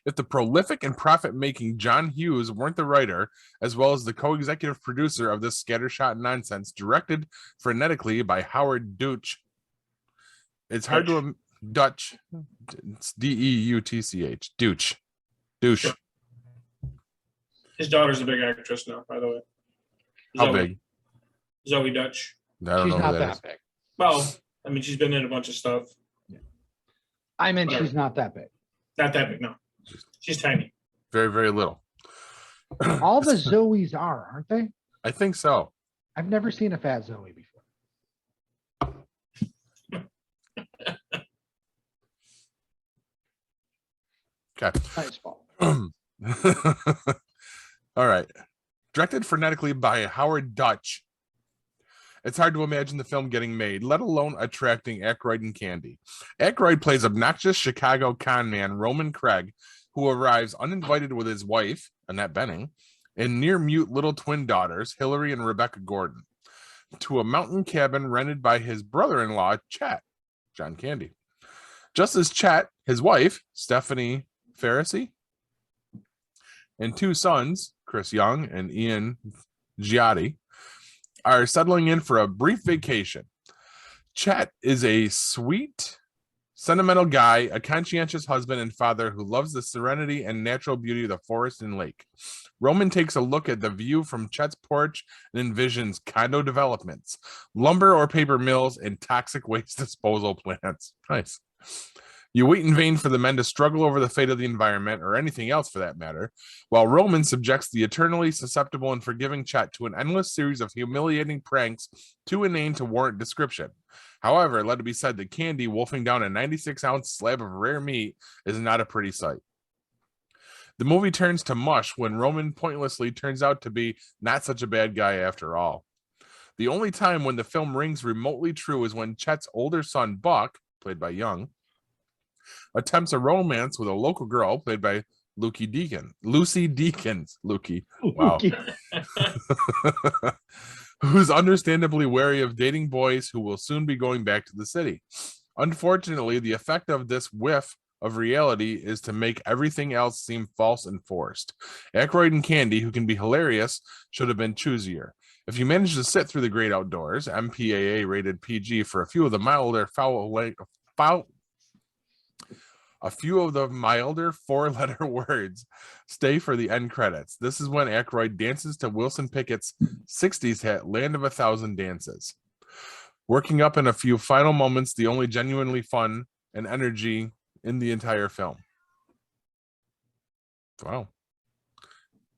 A: If the prolific and profit-making John Hughes weren't the writer, as well as the co-executive producer of this scattershot nonsense, directed frenetically by Howard Deutsch, it's hard to Dutch. It's Deutch. Douche.
B: Sure. His daughter's a big actress now, by the way.
A: How big?
B: Zoe Dutch.
A: I don't
C: She's
A: know
C: not
A: who
C: that
A: is.
C: big.
B: Well, I mean, she's been in a bunch of stuff.
C: I meant
B: Whatever.
C: she's not that big.
B: Not that big, no. She's tiny.
A: Very, very little.
C: All the Zoes are, aren't they?
A: I think so.
C: I've never seen a fat Zoe before.
A: Okay.
C: Nice ball.
A: All right. Directed phonetically by Howard Dutch. It's hard to imagine the film getting made, let alone attracting Aykroyd and Candy. Aykroyd plays obnoxious Chicago con man Roman Craig, who arrives uninvited with his wife, Annette Bening, and near-mute little twin daughters, Hillary and Rebecca Gordon, to a mountain cabin rented by his brother-in-law, Chet, John Candy. Just as Chet, his wife, Stephanie Pharisee, and two sons, Chris Young and Ian Giotti, are settling in for a brief vacation. Chet is a sweet, sentimental guy, a conscientious husband and father who loves the serenity and natural beauty of the forest and lake. Roman takes a look at the view from Chet's porch and envisions condo developments, lumber or paper mills, and toxic waste disposal plants. Nice. You wait in vain for the men to struggle over the fate of the environment, or anything else for that matter, while Roman subjects the eternally susceptible and forgiving Chet to an endless series of humiliating pranks too inane to warrant description. However, let it be said that Candy wolfing down a 96-ounce slab of rare meat is not a pretty sight. The movie turns to mush when Roman pointlessly turns out to be not such a bad guy after all. The only time when the film rings remotely true is when Chet's older son, Buck, played by Young, attempts a romance with a local girl played by Lucy Deakins. Wow. Who's understandably wary of dating boys who will soon be going back to the city. Unfortunately, the effect of this whiff of reality is to make everything else seem false and forced. Aykroyd and Candy, who can be hilarious, should have been choosier. If you manage to sit through the great outdoors, MPAA rated PG for a few of the milder four-letter words, stay for the end credits. This is when Aykroyd dances to Wilson Pickett's 60s hit, Land of a Thousand Dances, working up in a few final moments the only genuinely fun and energy in the entire film. Wow.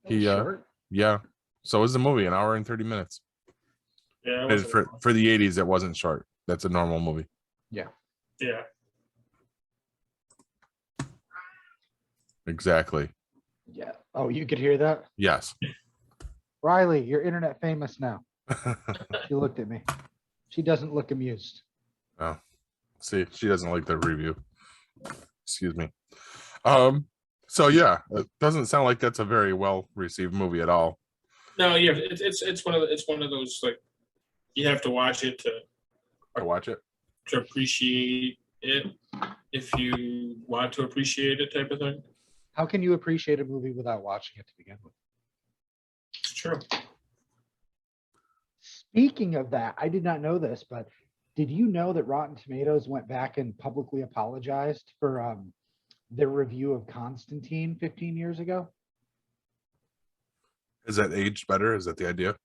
A: Yeah. So is the movie, an hour and 30 minutes.
B: Yeah.
A: For the 80s, it wasn't short. That's a normal movie.
C: Yeah.
B: Yeah.
A: Exactly.
C: Yeah. Oh, you could hear that?
A: Yes.
C: Riley, you're internet famous now. She looked at me. She doesn't look amused.
A: Oh, see, she doesn't like the review. Excuse me. So yeah, it doesn't sound like that's a very well received movie at all.
B: No, yeah, it's one of those, like, you have to watch it to
A: watch it,
B: to appreciate it, if you want to appreciate it, type of thing.
C: How can you appreciate a movie without watching it to begin with?
B: It's true.
C: Speaking of that, I did not know this, but did you know that Rotten Tomatoes went back and publicly apologized for their review of Constantine 15 years ago?
A: Is that aged better? Is that the idea?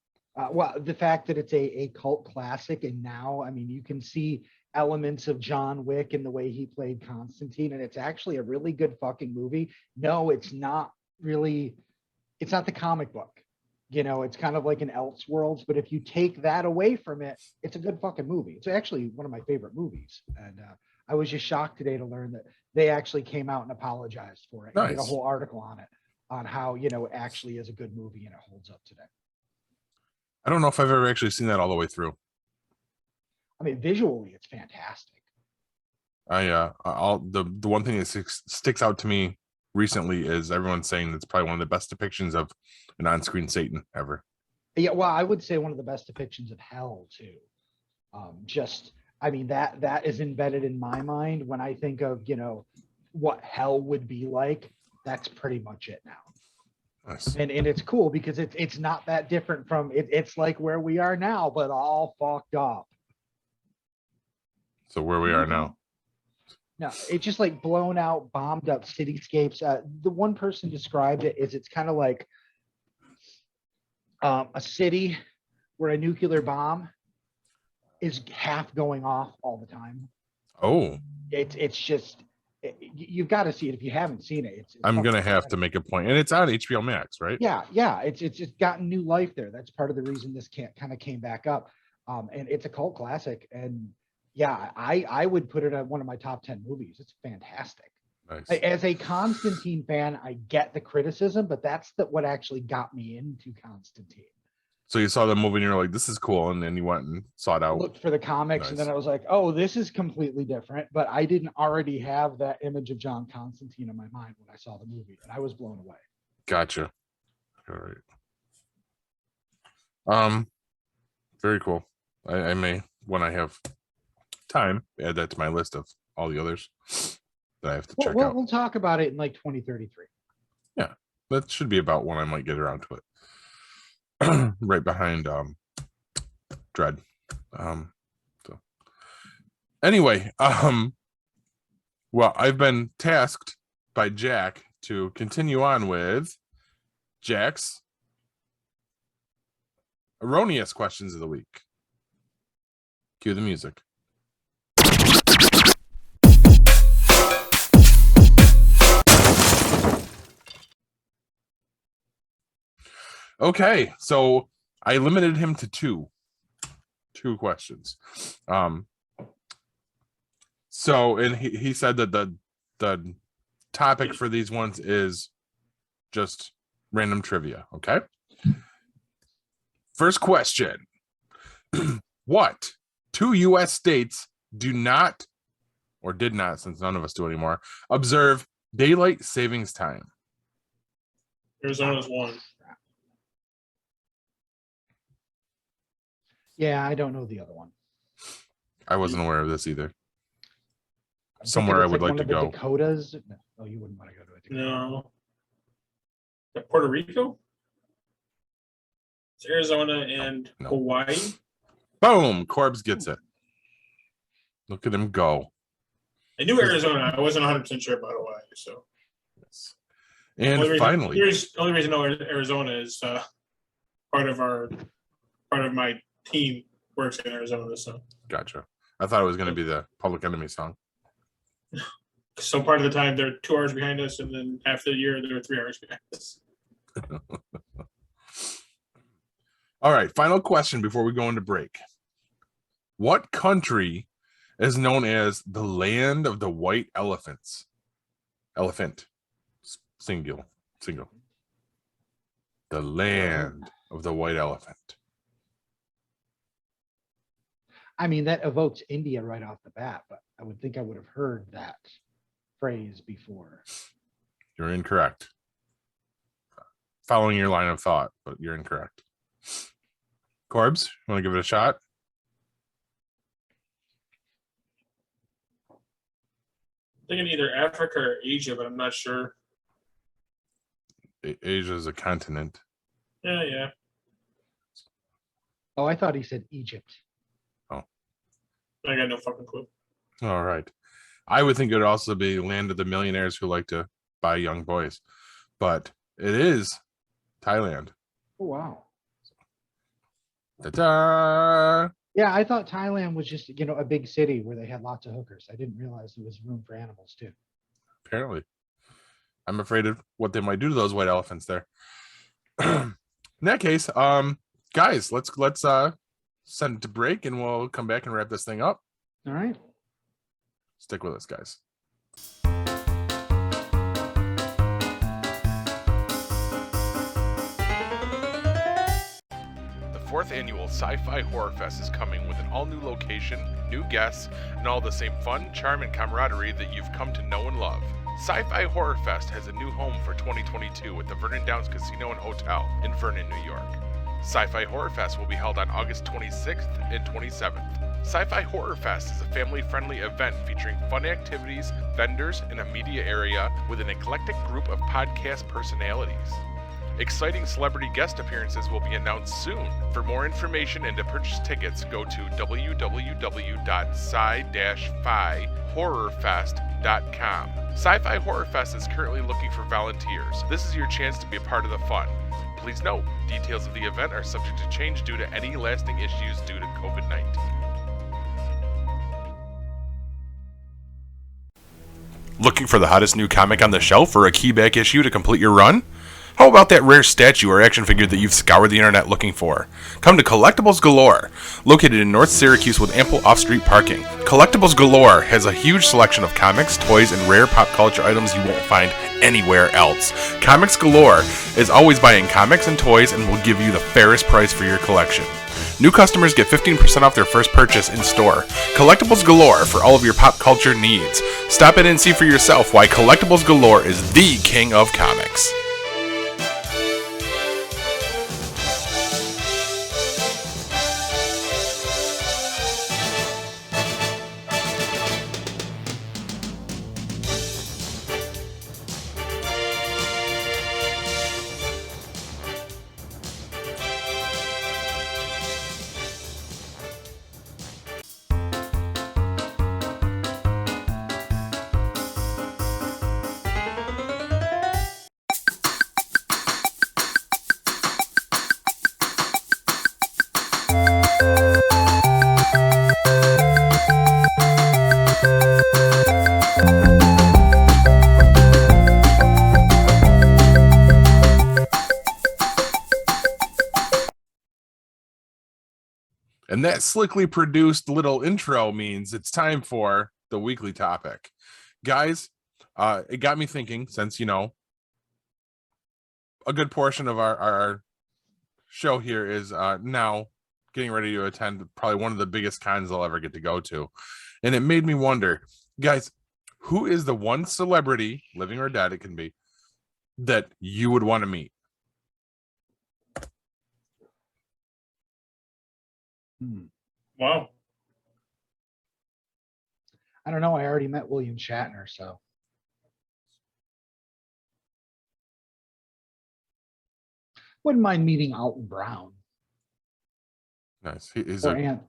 C: Well, the fact that it's a cult classic, and now, I mean, you can see elements of John Wick in the way he played Constantine, and it's actually a really good fucking movie. No, it's not really, it's not the comic book. You know, it's kind of like an Elseworlds, but if you take that away from it, it's a good fucking movie. It's actually one of my favorite movies. And I was just shocked today to learn that they actually came out and apologized for it.
A: Nice.
C: And did a whole article on it, on how, you know, it actually is a good movie and it holds up today.
A: I don't know if I've ever actually seen that all the way through.
C: I mean, visually, it's fantastic.
A: The one thing that sticks out to me recently is everyone's saying it's probably one of the best depictions of an on-screen Satan ever.
C: Yeah, well, I would say one of the best depictions of hell too. I mean, that is embedded in my mind when I think of, you know, what hell would be like. That's pretty much it now.
A: Nice.
C: And it's cool because it's not that different from it's like where we are now, but all fucked up.
A: So where we are now.
C: No, it's just like blown out, bombed up cityscapes. The one person described it as it's kind of like a city where a nuclear bomb is half going off all the time.
A: Oh,
C: it's just you've got to see it if you haven't seen it.
A: I'm gonna have to make a point, and it's on HBO Max, right?
C: Yeah, it's just gotten new life there. That's part of the reason this kind of came back up, and it's a cult classic. And yeah, I would put it at one of my top 10 movies. It's fantastic.
A: Nice.
C: As a Constantine fan, I get the criticism, but that's what actually got me into Constantine.
A: So you saw the movie and you're like, this is cool. And then you went and sought out.
C: Looked for the comics, and then I was like, oh, this is completely different. But I didn't already have that image of John Constantine in my mind when I saw the movie, and I was blown away.
A: Gotcha. All right. Very cool. I may, when I have time, add that to my list of all the others that I have to check out.
C: We'll talk about it in like 2033.
A: Yeah, that should be about when I might get around to it. Right behind Dread. So anyway, well, I've been tasked by Jack to continue on with Jack's Erroneous questions of the week. Cue the music. Okay, so I limited him to two questions. So, and he said that the topic for these ones is just random trivia. Okay. First question. What two U.S. states do not, or did not, since none of us do anymore, observe daylight savings time?
B: Arizona's one.
C: Yeah, I don't know the other one.
A: I wasn't aware of this either.
C: I'm
A: Somewhere
C: thinking
A: I
C: it's
A: would like
C: one
A: to
C: of the
A: go.
C: Dakotas. No, you wouldn't want to go to a Dakota.
B: No. Is that Puerto Rico? It's Arizona and
A: No.
B: Hawaii.
A: Boom! Corbs gets it. Look at him go.
B: I knew Arizona. I wasn't 100% sure about Hawaii. So.
A: Yes. And finally,
B: the only reason I know Arizona is part of my team works in Arizona. So.
A: gotcha. I thought it was going to be the Public Enemy song.
B: So part of the time they're 2 hours behind us, and then half the year they're 3 hours behind us.
A: All right, final question before we go into break. What country is known as the land of the white elephants? Elephant. Single. The land of the white elephant.
C: I mean, that evokes India right off the bat, but I would think I would have heard that phrase before.
A: You're incorrect. Following your line of thought, but you're incorrect. Corbs, you want to give it a shot?
B: I'm thinking either Africa or Asia, but I'm not sure.
A: Asia is a continent.
B: Yeah.
C: Oh, I thought he said Egypt.
B: I got no fucking clue.
A: All right. I would think it would also be land of the millionaires who like to buy young boys, but it is Thailand.
C: Oh, wow.
A: Ta-da!
C: Yeah, I thought Thailand was just, a big city where they had lots of hookers. I didn't realize there was room for animals too.
A: Apparently. I'm afraid of what they might do to those white elephants there. In that case, guys, let's send it to break and we'll come back and wrap this thing up.
C: All right.
A: Stick with us, guys. The 4th annual Sci-Fi Horror Fest is coming with an all-new location, new guests, and all the same fun, charm, and camaraderie that you've come to know and love. Sci-Fi Horror Fest has a new home for 2022 at the Vernon Downs Casino and Hotel in Vernon, New York. Sci-Fi Horror Fest will be held on August 26th and 27th. Sci-Fi Horror Fest is a family-friendly event featuring fun activities, vendors, and a media area with an eclectic group of podcast personalities. Exciting celebrity guest appearances will be announced soon. For more information and to purchase tickets, go to www.sci-fi-horrorfest.com. Sci-Fi Horror Fest is currently looking for volunteers. This is your chance to be a part of the fun. Please note, details of the event are subject to change due to any lasting issues due to COVID-19. Looking for the hottest new comic on the shelf or a keyback issue to complete your run? How about that rare statue or action figure that you've scoured the internet looking for? Come to Collectibles Galore. Located in North Syracuse with ample off-street parking, Collectibles Galore has a huge selection of comics, toys, and rare pop culture items you won't find anywhere else. Comics Galore is always buying comics and toys and will give you the fairest price for your collection. New customers get 15% off their first purchase in store. Collectibles Galore for all of your pop culture needs. Stop in and see for yourself why Collectibles Galore is the king of comics. And that slickly produced little intro means it's time for the weekly topic. Guys, it got me thinking, since, you know, a good portion of our show here is now getting ready to attend probably one of the biggest cons I'll ever get to go to. And it made me wonder, guys, who is the one celebrity, living or dead, it can be, that you would want to meet?
B: Wow.
C: I don't know. I already met William Shatner, so. Wouldn't mind meeting Alton Brown.
A: Nice. He's
C: Or
A: a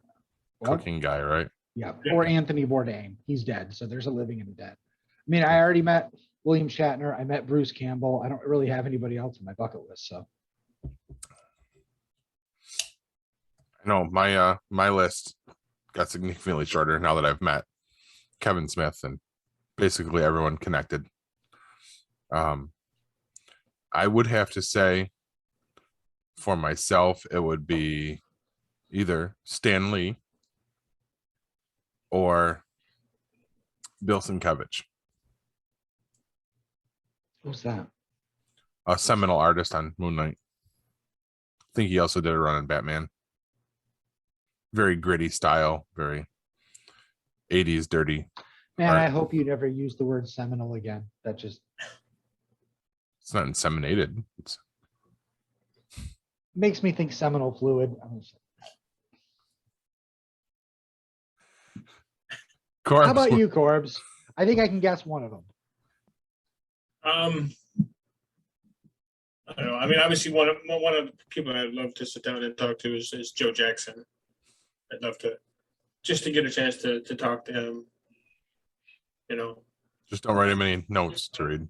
A: cooking guy, right?
C: Yeah. Or Anthony Bourdain. He's dead. So there's a living and a dead. I mean, I already met William Shatner. I met Bruce Campbell. I don't really have anybody else on my bucket list. So.
A: No, my list got significantly shorter now that I've met Kevin Smith and basically everyone connected. I would have to say for myself, it would be either Stan Lee or Bill Sienkiewicz.
C: Who's that?
A: A seminal artist on Moon Knight. I think he also did a run on Batman. Very gritty style, very 80s dirty.
C: Man,
A: art.
C: I hope you never use the word seminal again. That just
A: It's not inseminated. It's
C: makes me think seminal fluid.
A: Corbs.
C: How about you, Corbs? I think I can guess one of them.
B: I don't know. I mean, obviously, one of the people I'd love to sit down and talk to is Joe Jackson. I'd love to just to get a chance to talk to him. You know,
A: Just don't write him any notes to read.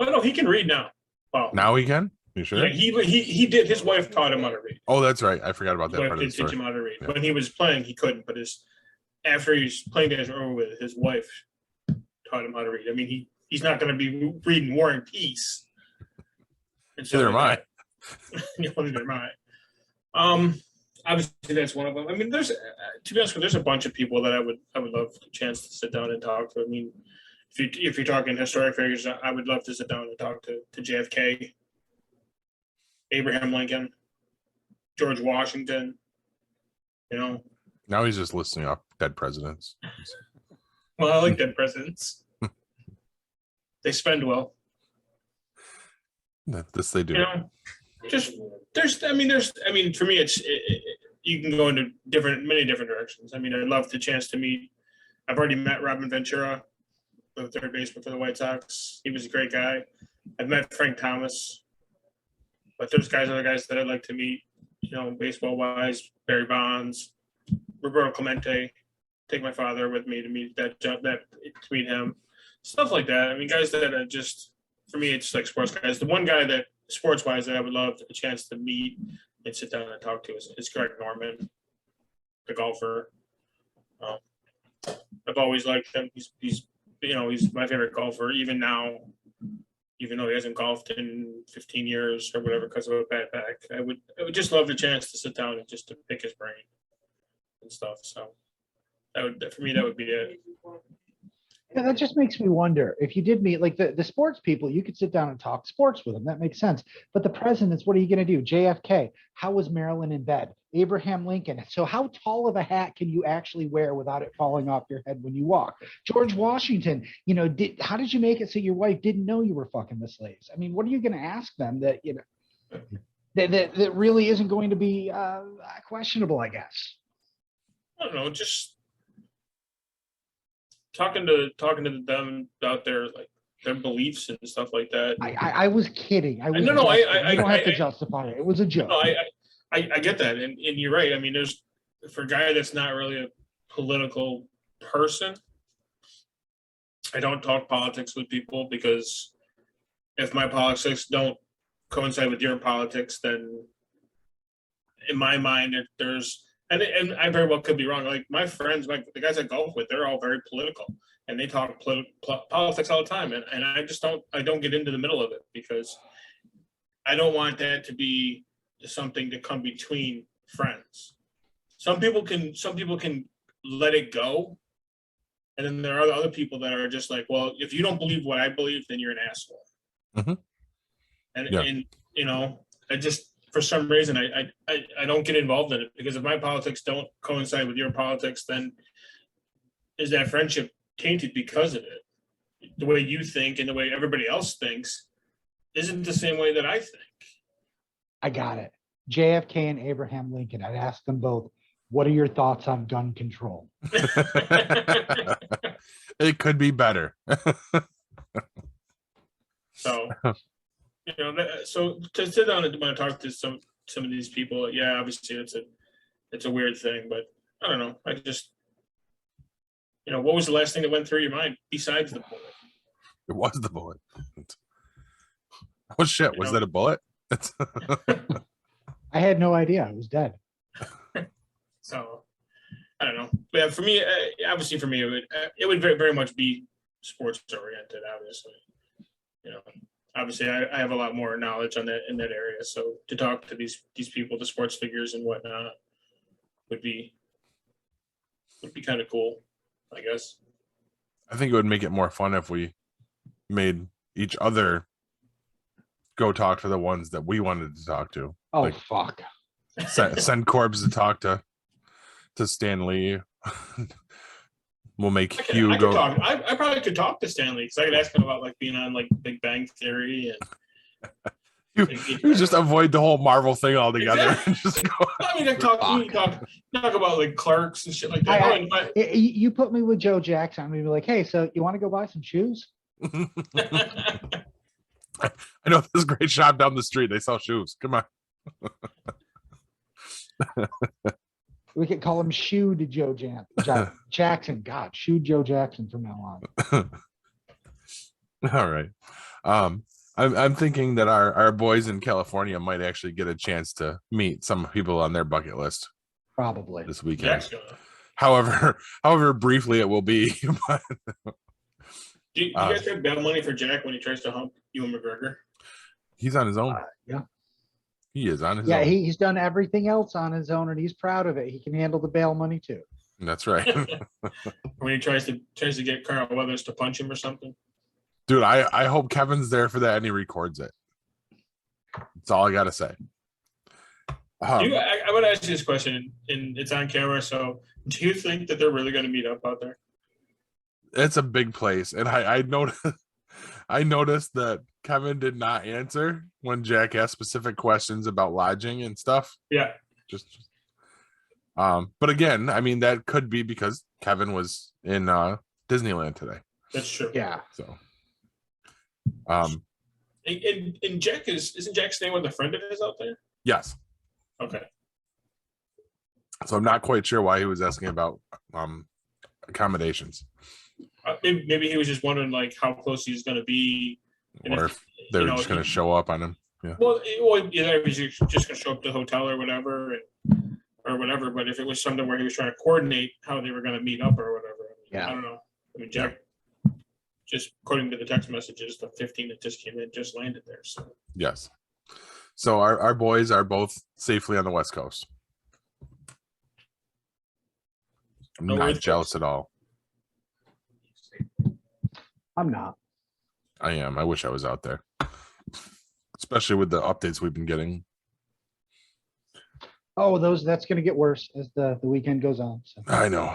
B: oh no, he can read now. Wow.
A: Now he can? You sure?
B: Yeah, he did. His wife taught him how to read.
A: Oh, that's right. I forgot about
B: His
A: that
B: wife
A: part of the
B: did teach
A: story.
B: him how to read.
A: Yeah.
B: When he was playing, he couldn't. But after he's playing days were over with, his wife taught him how to read. I mean, he's not going to be reading War and Peace. And so
A: Neither am I.
B: Neither am I. Obviously, that's one of them. I mean, there's to be honest with you, there's a bunch of people that I would love a chance to sit down and talk to. I mean, if you're talking historic figures, I would love to sit down and talk to JFK, Abraham Lincoln, George Washington. You know.
A: Now he's just listing off dead presidents.
B: Well, I like dead presidents. They spend well.
A: This they do.
B: You know, just for me, you can go into many different directions. I mean, I'd love the chance to meet. I've already met Robin Ventura, the third baseman for the White Sox. He was a great guy. I've met Frank Thomas, but those guys are the guys that I'd like to meet. You know, baseball wise, Barry Bonds, Roberto Clemente. Take my father with me to meet him, stuff like that. I mean, guys that are just, for me, it's like sports guys. The one guy that sports wise that I would love a chance to meet and sit down and talk to is Greg Norman, the golfer. I've always liked him. He's my favorite golfer. Even now, even though he hasn't golfed in 15 years or whatever because of a bad back. I would just love the chance to sit down and just to pick his brain and stuff. So for me, that would be it.
C: Yeah, that just makes me wonder if you did meet like the sports people, you could sit down and talk sports with them. That makes sense. But the presidents, what are you going to do? JFK, how was Marilyn in bed? Abraham Lincoln. So how tall of a hat can you actually wear without it falling off your head when you walk? George Washington, how did you make it so your wife didn't know you were fucking the slaves? I mean, what are you going to ask them that, that really isn't going to be questionable, I guess?
B: I don't know, just talking to them about their beliefs and stuff like that.
C: I was kidding.
B: I
C: you don't have to justify it. It was a joke.
B: No, I get that, and you're right. I mean, there's for a guy that's not really a political person, I don't talk politics with people because if my politics don't coincide with your politics, then in my mind, there's and I very well could be wrong. Like my friends, the guys I golf with, they're all very political, and they talk politics all the time. And I just don't get into the middle of it because I don't want that to be something to come between friends. Some people can let it go, and then there are other people that are just like, well, if you don't believe what I believe, then you're an asshole.
A: Mm-hmm.
B: And I just. For some reason, I don't get involved in it because if my politics don't coincide with your politics, then is that friendship tainted because of it? The way you think and the way everybody else thinks isn't the same way that I think.
C: I got it. JFK and Abraham Lincoln. I'd ask them both, what are your thoughts on gun control?
A: It could be better.
B: So... so to sit down and want to talk to some of these people, yeah, obviously it's a weird thing, but I don't know. I just, what was the last thing that went through your mind besides the bullet?
A: It was the bullet. Oh shit! Was that a bullet?
C: I had no idea. I was dead.
B: So I don't know. But yeah, for me, obviously, it would very, very much be sports oriented. Obviously, Obviously, I have a lot more knowledge on that in that area. So to talk to these people, the sports figures and whatnot, would be kind of cool, I guess.
A: I think it would make it more fun if we made each other go talk to the ones that we wanted to talk to.
C: Oh, fuck!
A: Send Corbs to talk to Stan Lee. We'll make Hugh go.
B: I probably could talk to Stanley because I could ask him about being on Big Bang Theory and
A: you just avoid the whole Marvel thing altogether.
B: Exactly.
A: And just go,
B: I mean, talk about Clerks and shit like that.
C: You put me with Joe Jackson. I'm gonna be like, hey, so you want to go buy some shoes?
A: I know this great shop down the street. They sell shoes. Come on.
C: We could call him Shoe to Joe Jackson. God, Shoe Joe Jackson from now on.
A: All right. I'm thinking that our boys in California might actually get a chance to meet some people on their bucket list.
C: Probably
A: this weekend. However briefly it will be.
B: Do you guys have bail money for Jack when he tries to hump Ewan McGregor?
A: He's on his own.
C: Yeah.
A: He is on his own.
C: Yeah, he's done everything else on his own, and he's proud of it. He can handle the bail money too.
A: That's right.
B: When he tries to get Carl Weathers to punch him or something.
A: Dude, I hope Kevin's there for that and he records it. That's all I gotta say.
B: I want to ask you this question, and it's on camera. So, do you think that they're really going to meet up out there?
A: It's a big place, and I noticed that Kevin did not answer when Jack asked specific questions about lodging and stuff.
B: Yeah.
A: But again, I mean, that could be because Kevin was in Disneyland today.
B: That's true.
C: Yeah.
A: So,
B: and Jack isn't Jack staying with a friend of his out there?
A: Yes.
B: Okay.
A: So I'm not quite sure why he was asking about accommodations.
B: Maybe he was just wondering how close he's going to be,
A: or if they're just going to show up on him. Yeah.
B: Well, either if he's just going to show up to the hotel or whatever, or whatever. But if it was something where he was trying to coordinate how they were going to meet up or whatever, I don't know. I mean, just according to the text messages, the 15 that just came in just landed there. So
A: Yes. So our boys are both safely on the West Coast. I'm
B: No
A: not
B: worries,
A: jealous at all.
C: I'm not.
A: I am. I wish I was out there, especially with the updates we've been getting.
C: Oh, that's going to get worse as the weekend goes on. So.
A: I know.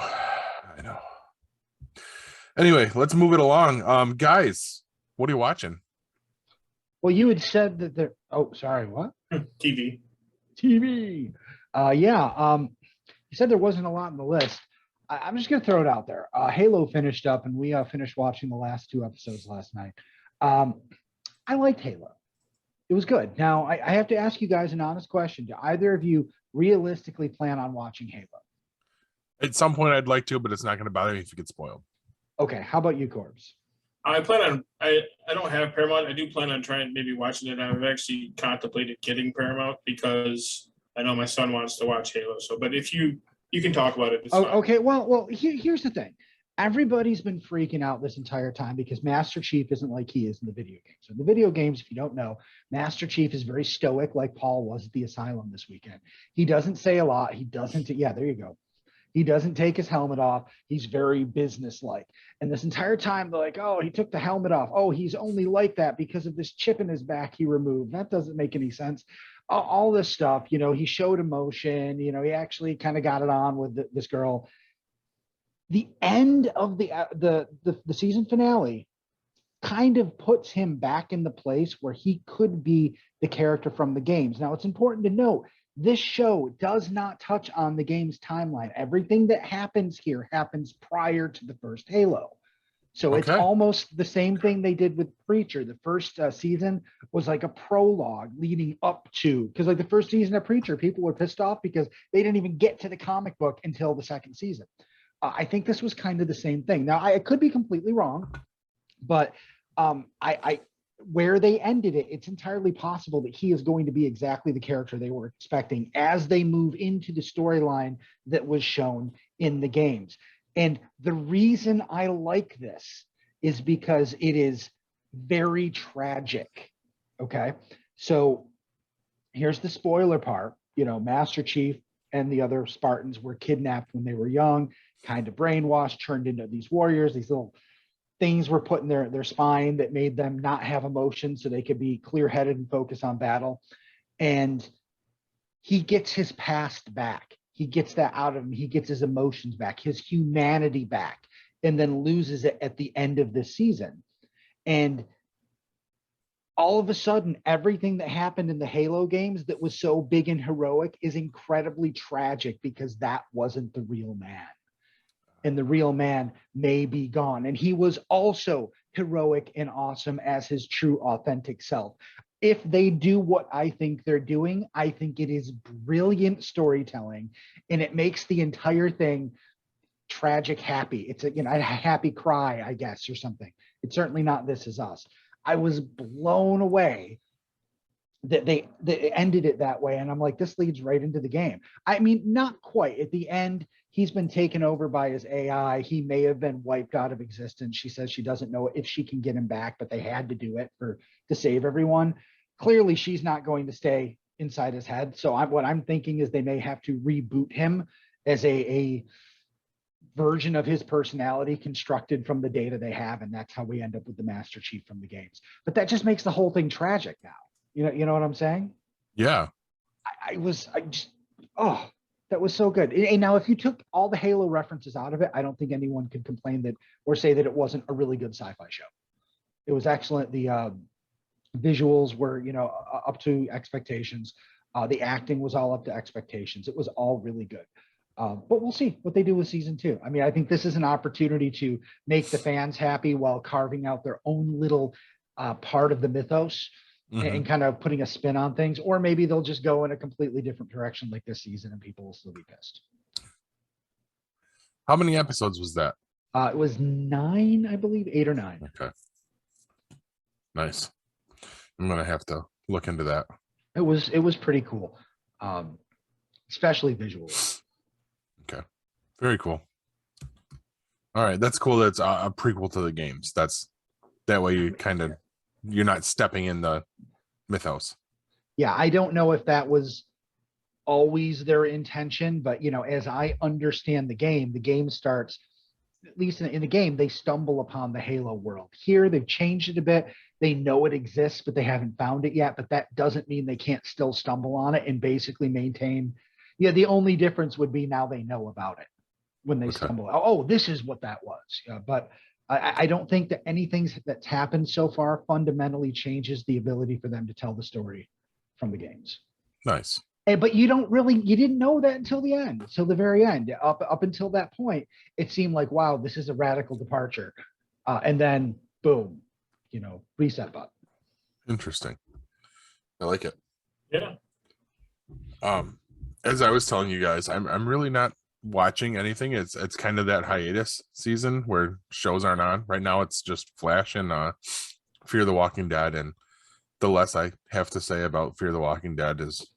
A: Anyway, let's move it along. Guys, what are you watching?
C: Well, you had said that there. Oh, sorry. What?
B: TV.
C: TV. Yeah. You said there wasn't a lot on the list. I'm just going to throw it out there. Halo finished up, and we finished watching the last 2 episodes last night. I liked Halo. It was good. Now, I have to ask you guys an honest question. Do either of you realistically plan on watching Halo?
A: At some point, I'd like to, but it's not going to bother me if it gets spoiled.
C: Okay. How about you, Corbs?
B: I plan on. I don't have Paramount. I do plan on trying maybe watching it. I've actually contemplated getting Paramount because I know my son wants to watch Halo. So, but if you can talk about it.
C: Okay. Well. Here's the thing. Everybody's been freaking out this entire time because Master Chief isn't like he is in the video games. So in the video games, if you don't know, Master Chief is very stoic, like Paul was at the asylum this weekend. He doesn't say a lot. He doesn't. Yeah, there you go. He doesn't take his helmet off. He's very businesslike. And this entire time, they're like, oh, he took the helmet off. Oh, he's only like that because of this chip in his back he removed. That doesn't make any sense. All this stuff, he showed emotion. He actually kind of got it on with this girl. The end of the season finale kind of puts him back in the place where he could be the character from the games. Now, it's important to note, this show does not touch on the game's timeline. Everything that happens here happens prior to the first Halo. So It's almost the same thing they did with Preacher. The first season was like a prologue leading up to, because like the first season of Preacher, people were pissed off because they didn't even get to the comic book until the second season. I think this was kind of the same thing. Now, I could be completely wrong, but where they ended it, it's entirely possible that he is going to be exactly the character they were expecting as they move into the storyline that was shown in the games. And the reason I like this is because it is very tragic. Okay. So here's the spoiler part. Master Chief and the other Spartans were kidnapped when they were young, kind of brainwashed, turned into these warriors. These little things were put in their spine that made them not have emotions so they could be clear-headed and focus on battle. And he gets his past back. He gets that out of him. He gets his emotions back, his humanity back, and then loses it at the end of this season. And all of a sudden, everything that happened in the Halo games that was so big and heroic is incredibly tragic because that wasn't the real man. And the real man may be gone. And he was also heroic and awesome as his true, authentic self. If they do what I think they're doing, I think it is brilliant storytelling, and it makes the entire thing tragic happy. It's a happy cry, I guess, or something. It's certainly not This Is Us. I was blown away that they ended it that way. And I'm like, this leads right into the game. I mean, not quite. At the end, he's been taken over by his AI. He may have been wiped out of existence. She says she doesn't know if she can get him back, but they had to do it to save everyone. Clearly, she's not going to stay inside his head. So what I'm thinking is they may have to reboot him as a version of his personality constructed from the data they have. And that's how we end up with the Master Chief from the games. But that just makes the whole thing tragic now. You know what I'm saying?
A: Yeah.
C: That was so good. And now, if you took all the Halo references out of it, I don't think anyone could complain that or say that it wasn't a really good sci-fi show. It was excellent. The visuals were, up to expectations. The acting was all up to expectations. It was all really good. But we'll see what they do with season 2. I mean, I think this is an opportunity to make the fans happy while carving out their own little part of the mythos. Mm-hmm. And kind of putting a spin on things, or maybe they'll just go in a completely different direction like this season and people will still be pissed.
A: How many episodes was that?
C: It was 9, I believe, 8 or 9.
A: Okay. Nice. I'm going to have to look into that.
C: It was pretty cool. Especially visuals.
A: Okay. Very cool. All right. That's cool. That's a prequel to the games. That's That way you're not stepping in the mythos.
C: Yeah, I don't know if that was always their intention, but as I understand the game starts, at least in the game, they stumble upon the Halo world. Here, they've changed it a bit. They know it exists, but they haven't found it yet. But that doesn't mean they can't still stumble on it and basically maintain. Yeah, the only difference would be now they know about it when they stumble. Oh, this is what that was. But I don't think that anything that's happened so far fundamentally changes the ability for them to tell the story from the games.
A: Nice.
C: But you didn't know that until the end, till the very end. Up until that point, it seemed like, wow, this is a radical departure. And then boom, reset button.
A: Interesting. I like it.
B: Yeah.
A: As I was telling you guys, I'm really not watching anything. It's kind of that hiatus season where shows aren't on. Right now it's just Flash and Fear the Walking Dead, and the less I have to say about Fear the Walking Dead is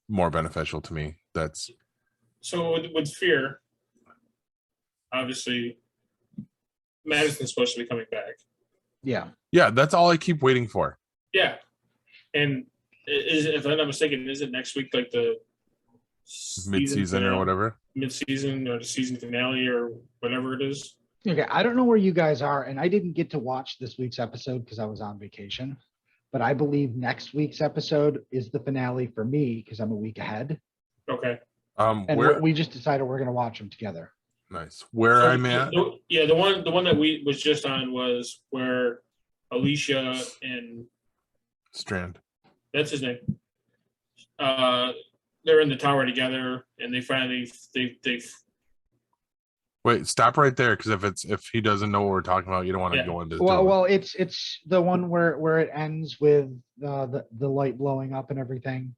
A: more beneficial to me. That's
B: so with Fear, obviously Madison's supposed to be coming back.
C: Yeah,
A: that's all I keep waiting for.
B: Yeah. And if I'm not mistaken, is it next week, like the
A: Mid-season or whatever?
B: Mid-season or the season finale or whatever it is.
C: Okay, I don't know where you guys are, and I didn't get to watch this week's episode because I was on vacation. But I believe next week's episode is the finale for me because I'm a week ahead.
B: Okay.
C: And we just decided we're going to watch them together.
A: Nice. Where I'm at?
B: The one that we was just on was where Alicia and
A: Strand.
B: That's his name. They're in the tower together, and they finally they.
A: Wait, stop right there, because if he doesn't know what we're talking about, you don't want to go into.
C: Well, it's the one where it ends with the light blowing up and everything.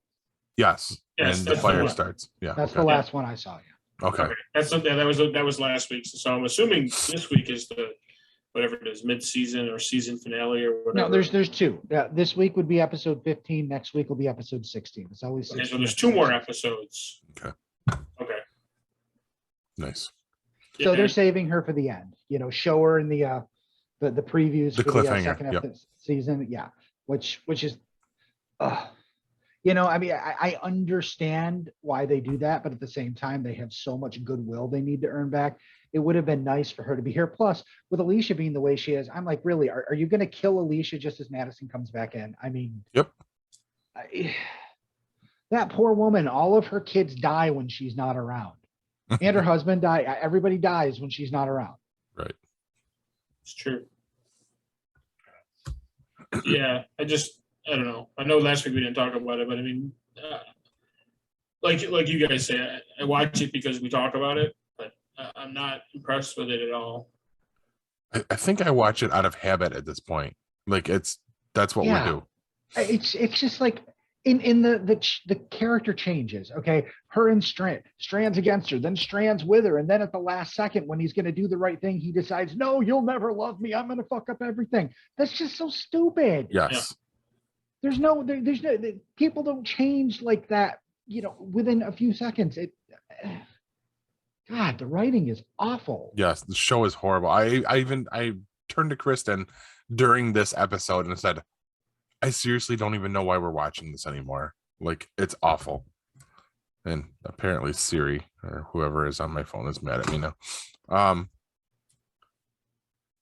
A: Yes, and the fire starts. Yeah,
C: that's the last one I saw. Yeah.
A: Okay.
B: That's something that was last week. So I'm assuming this week is the whatever it is, mid-season or season finale or whatever.
C: No, there's two. Yeah, this week would be episode 15. Next week will be episode 16. It's always 16.
B: Okay, so there's two more episodes.
A: Okay. Nice.
C: So they're saving her for the end. Show her in the previews
A: the
C: for
A: cliffhanger,
C: the second season. Yeah, which is, I mean, I understand why they do that, but at the same time, they have so much goodwill they need to earn back. It would have been nice for her to be here. Plus, with Alicia being the way she is, I'm like, really, are you going to kill Alicia just as Madison comes back in? I mean,
A: yep.
C: That poor woman, all of her kids die when she's not around. And her husband died. Everybody dies when she's not around.
A: Right.
B: It's true. Yeah, I don't know. I know last week we didn't talk about it, but I mean, like you guys say, I watch it because we talk about it, but I'm not impressed with it at all.
A: I think I watch it out of habit at this point. Like that's what we do.
C: It's just like in the character changes. Okay, her and Strand's against her, then Strand's with her, and then at the last second when he's going to do the right thing, he decides, no, you'll never love me. I'm going to fuck up everything. That's just so stupid.
A: Yes.
B: Yeah.
C: There's no people don't change like that. Within a few seconds. God, the writing is awful.
A: Yes, the show is horrible. I turned to Kristen during this episode and said, I seriously don't even know why we're watching this anymore. Like, it's awful. And apparently Siri or whoever is on my phone is mad at me now.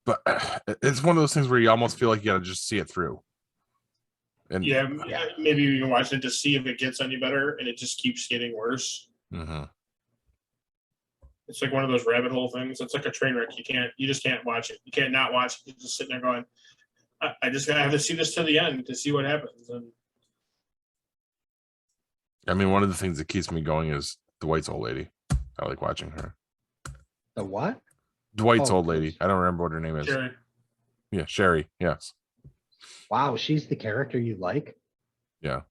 A: But it's one of those things where you almost feel like you gotta just see it through. And
B: maybe you can watch it to see if it gets any better, and it just keeps getting worse.
A: Mm-hmm.
B: It's like one of those rabbit hole things. It's like a train wreck. You just can't watch it. You can't not watch it. You're just sitting there going, I just gotta have to see this to the end to see what happens. And
A: I mean, one of the things that keeps me going is Dwight's old lady. I like watching her.
C: The what?
A: Dwight's old lady. I don't remember what her name is.
B: Sherry.
A: Yeah, Sherry. Yes.
C: Wow, she's the character you like?
A: Yeah.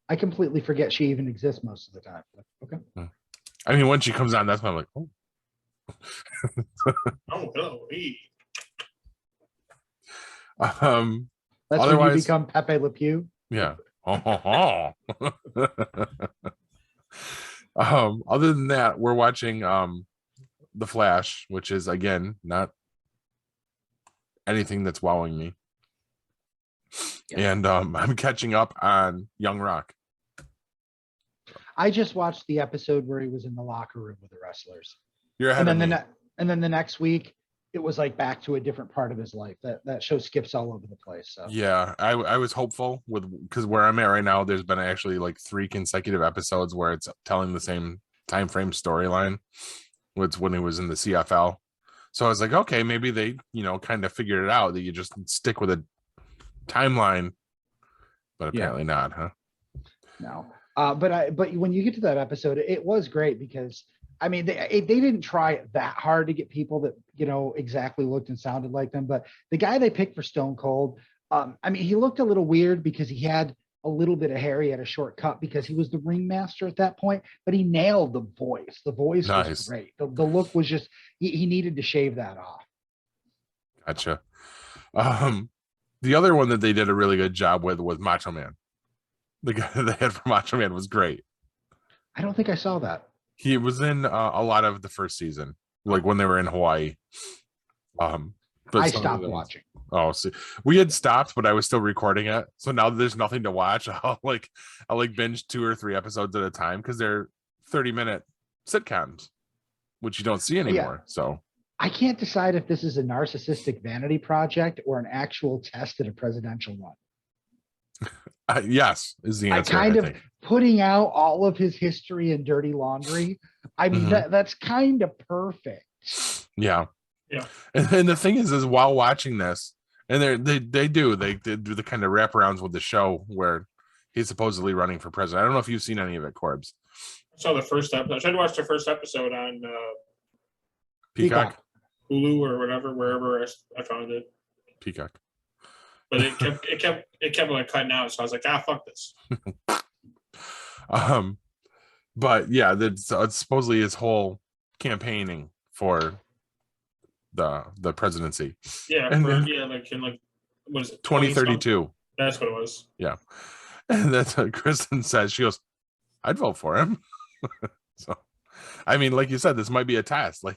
C: I completely forget she even exists most of the time. Okay.
A: I mean, when she comes on, that's when I'm like, oh.
B: Oh, hello. Hey.
C: That's
A: otherwise,
C: when you become Pepe Le Pew.
A: Yeah. Other than that, we're watching The Flash, which is again not anything that's wowing me.
C: Yeah.
A: And I'm catching up on Young Rock.
C: I just watched the episode where he was in the locker room with the wrestlers.
A: You're ahead
C: And
A: of
C: then
A: me.
C: and then the next week it was like back to a different part of his life. That show skips all over the place. So
A: Yeah, I was hopeful because where I'm at right now, there's been actually like 3 consecutive episodes where it's telling the same time frame storyline. It's when he was in the CFL. So I was like, okay, maybe they, kind of figured it out that you just stick with a timeline, but apparently not, huh?
C: No. But when you get to that episode, it was great because I mean they didn't try that hard to get people that exactly looked and sounded like them. But the guy they picked for Stone Cold, I mean he looked a little weird because he had a little bit of hair. He had a short cut because he was the ringmaster at that point. But he nailed the voice. The voice was great. The look was just he needed to shave that off.
A: Gotcha. The other one that they did a really good job with was Macho Man. The guy that they had for Macho Man was great.
C: I don't think I saw that.
A: He was in a lot of the first season, like when they were in Hawaii. But
C: I stopped watching.
A: Oh, see, we had stopped, but I was still recording it. So now there's nothing to watch. I'll binge 2 or 3 episodes at a time because they're 30-minute sitcoms, which you don't see anymore. So
C: I can't decide if this is a narcissistic vanity project or an actual test at a presidential run.
A: Yes, is the answer.
C: I think putting out all of his history and dirty laundry. I mean, that's kind of perfect.
A: Yeah.
B: Yeah.
A: And the thing is while watching this, and they do the kind of wraparounds with the show where he's supposedly running for president. I don't know if you've seen any of it, Corbs.
B: I saw the first episode. I tried to watch the first episode on
A: Peacock.
B: Hulu or whatever, wherever I found it.
A: Peacock.
B: But it kept like cutting out, so I was like, fuck this.
A: But yeah, it's supposedly his whole campaigning for the presidency.
B: Yeah,
A: and
B: what is it?
A: 2032.
B: That's what it was.
A: Yeah, and that's what Kristen says. She goes, "I'd vote for him." So, I mean, like you said, this might be a test. So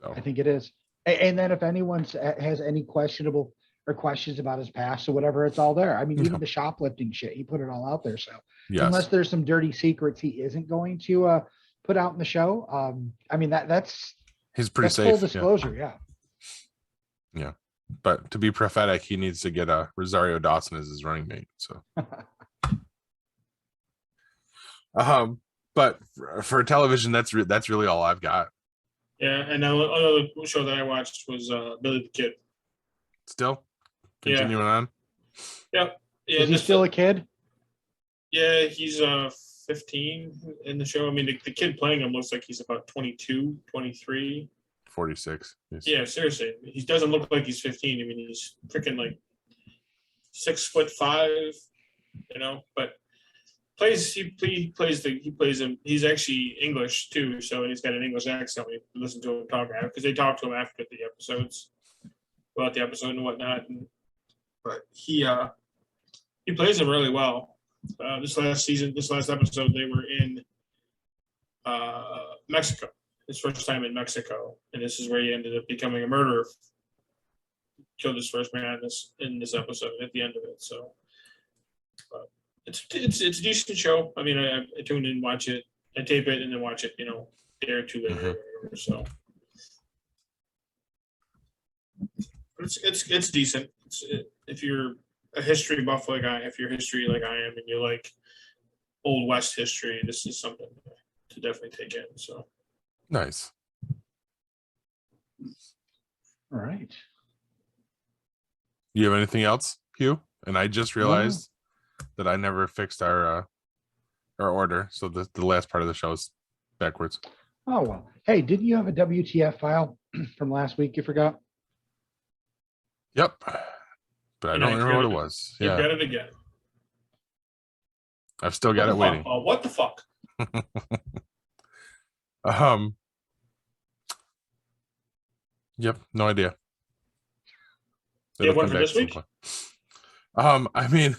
C: I think it is. And then if anyone has any questionable or questions about his past or whatever, it's all there. I mean, even the shoplifting shit, he put it all out there. So unless there's some dirty secrets he isn't going to put out in the show, I mean, that's
A: pretty safe.
C: Full disclosure,
A: yeah. But to be prophetic, he needs to get a Rosario Dawson as his running mate. So, but for television, that's really all I've got.
B: Yeah, and another show that I watched was Billy the Kid.
A: Still continuing on.
B: Yeah.
C: Is he still a kid?
B: Yeah, he's 15 in the show. I mean, the kid playing him looks like he's about 22, 23.
A: 46. Yes.
B: Yeah, seriously. He doesn't look like he's 15. I mean, he's freaking like 6'5", but he plays him. He's actually English too, so he's got an English accent when you listen to him talk because they talk to him after the episodes about the episode and whatnot. But he plays him really well. This last episode, they were in Mexico. His first time in Mexico, and this is where he ended up becoming a murderer. Killed his first man in this episode at the end of it. So, it's a decent show. I mean, I tune in, watch it, I tape it, and then watch it. A day or two later. Or so. But it's decent. If you're a history buff like if you're history like I am, and you like Old West history, this is something to definitely take in. So.
A: Nice.
C: All right.
A: You have anything else, Hugh? And I just realized that I never fixed our order, so the last part of the show is backwards.
C: Oh well. Hey, didn't you have a WTF file from last week? You forgot.
A: Yep, but I don't remember what it was.
B: You got it again.
A: I've still got it waiting.
B: What the fuck?
A: Yep, no idea.
B: You have one for this week?
A: I mean,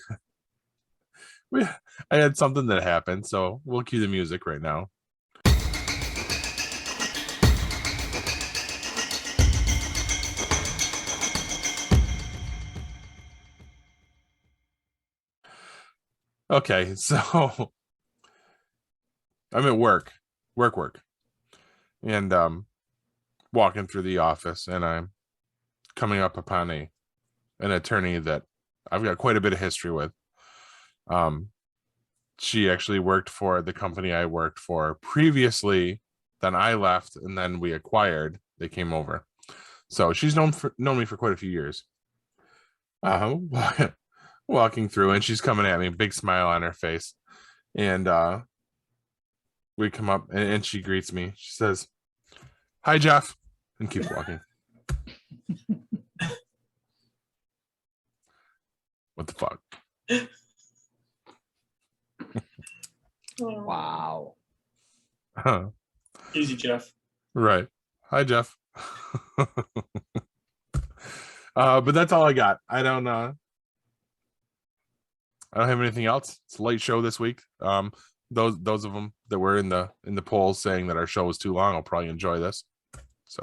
A: I had something that happened, so we'll cue the music right now. Okay, so I'm at work, and walking through the office, and I'm coming up upon an attorney that I've got quite a bit of history with. She actually worked for the company I worked for previously. Then I left, and then we acquired. They came over, so she's known me for quite a few years. Walking through, and she's coming at me, big smile on her face, and we come up, and she greets me. She says, "Hi, Jeff," and keeps walking. What the fuck?
C: Wow.
A: Huh.
B: Easy, Jeff.
A: Right. Hi, Jeff. But that's all I got. I don't have anything else. It's a late show this week. Those of them that were in the polls saying that our show was too long, I'll probably enjoy this. So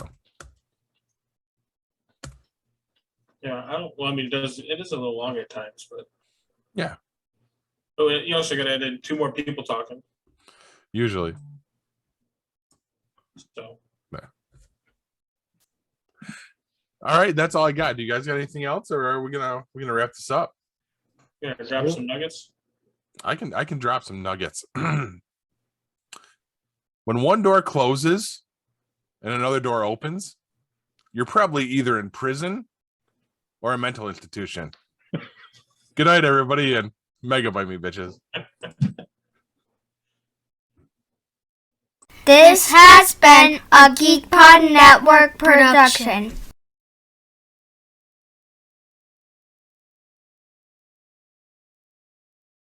B: Yeah, I don't. Well, I mean, it is a little long at times, but
A: yeah.
B: But you also got to add in 2 more people talking.
A: Usually.
B: So.
A: Yeah. All right, that's all I got. Do you guys got anything else, or are we gonna wrap this up?
B: Yeah, drop some nuggets.
A: I can drop some nuggets. When one door closes and another door opens, you're probably either in prison or a mental institution. Good night, everybody, and mega bite me, bitches.
E: This has been a GeekPod Network production.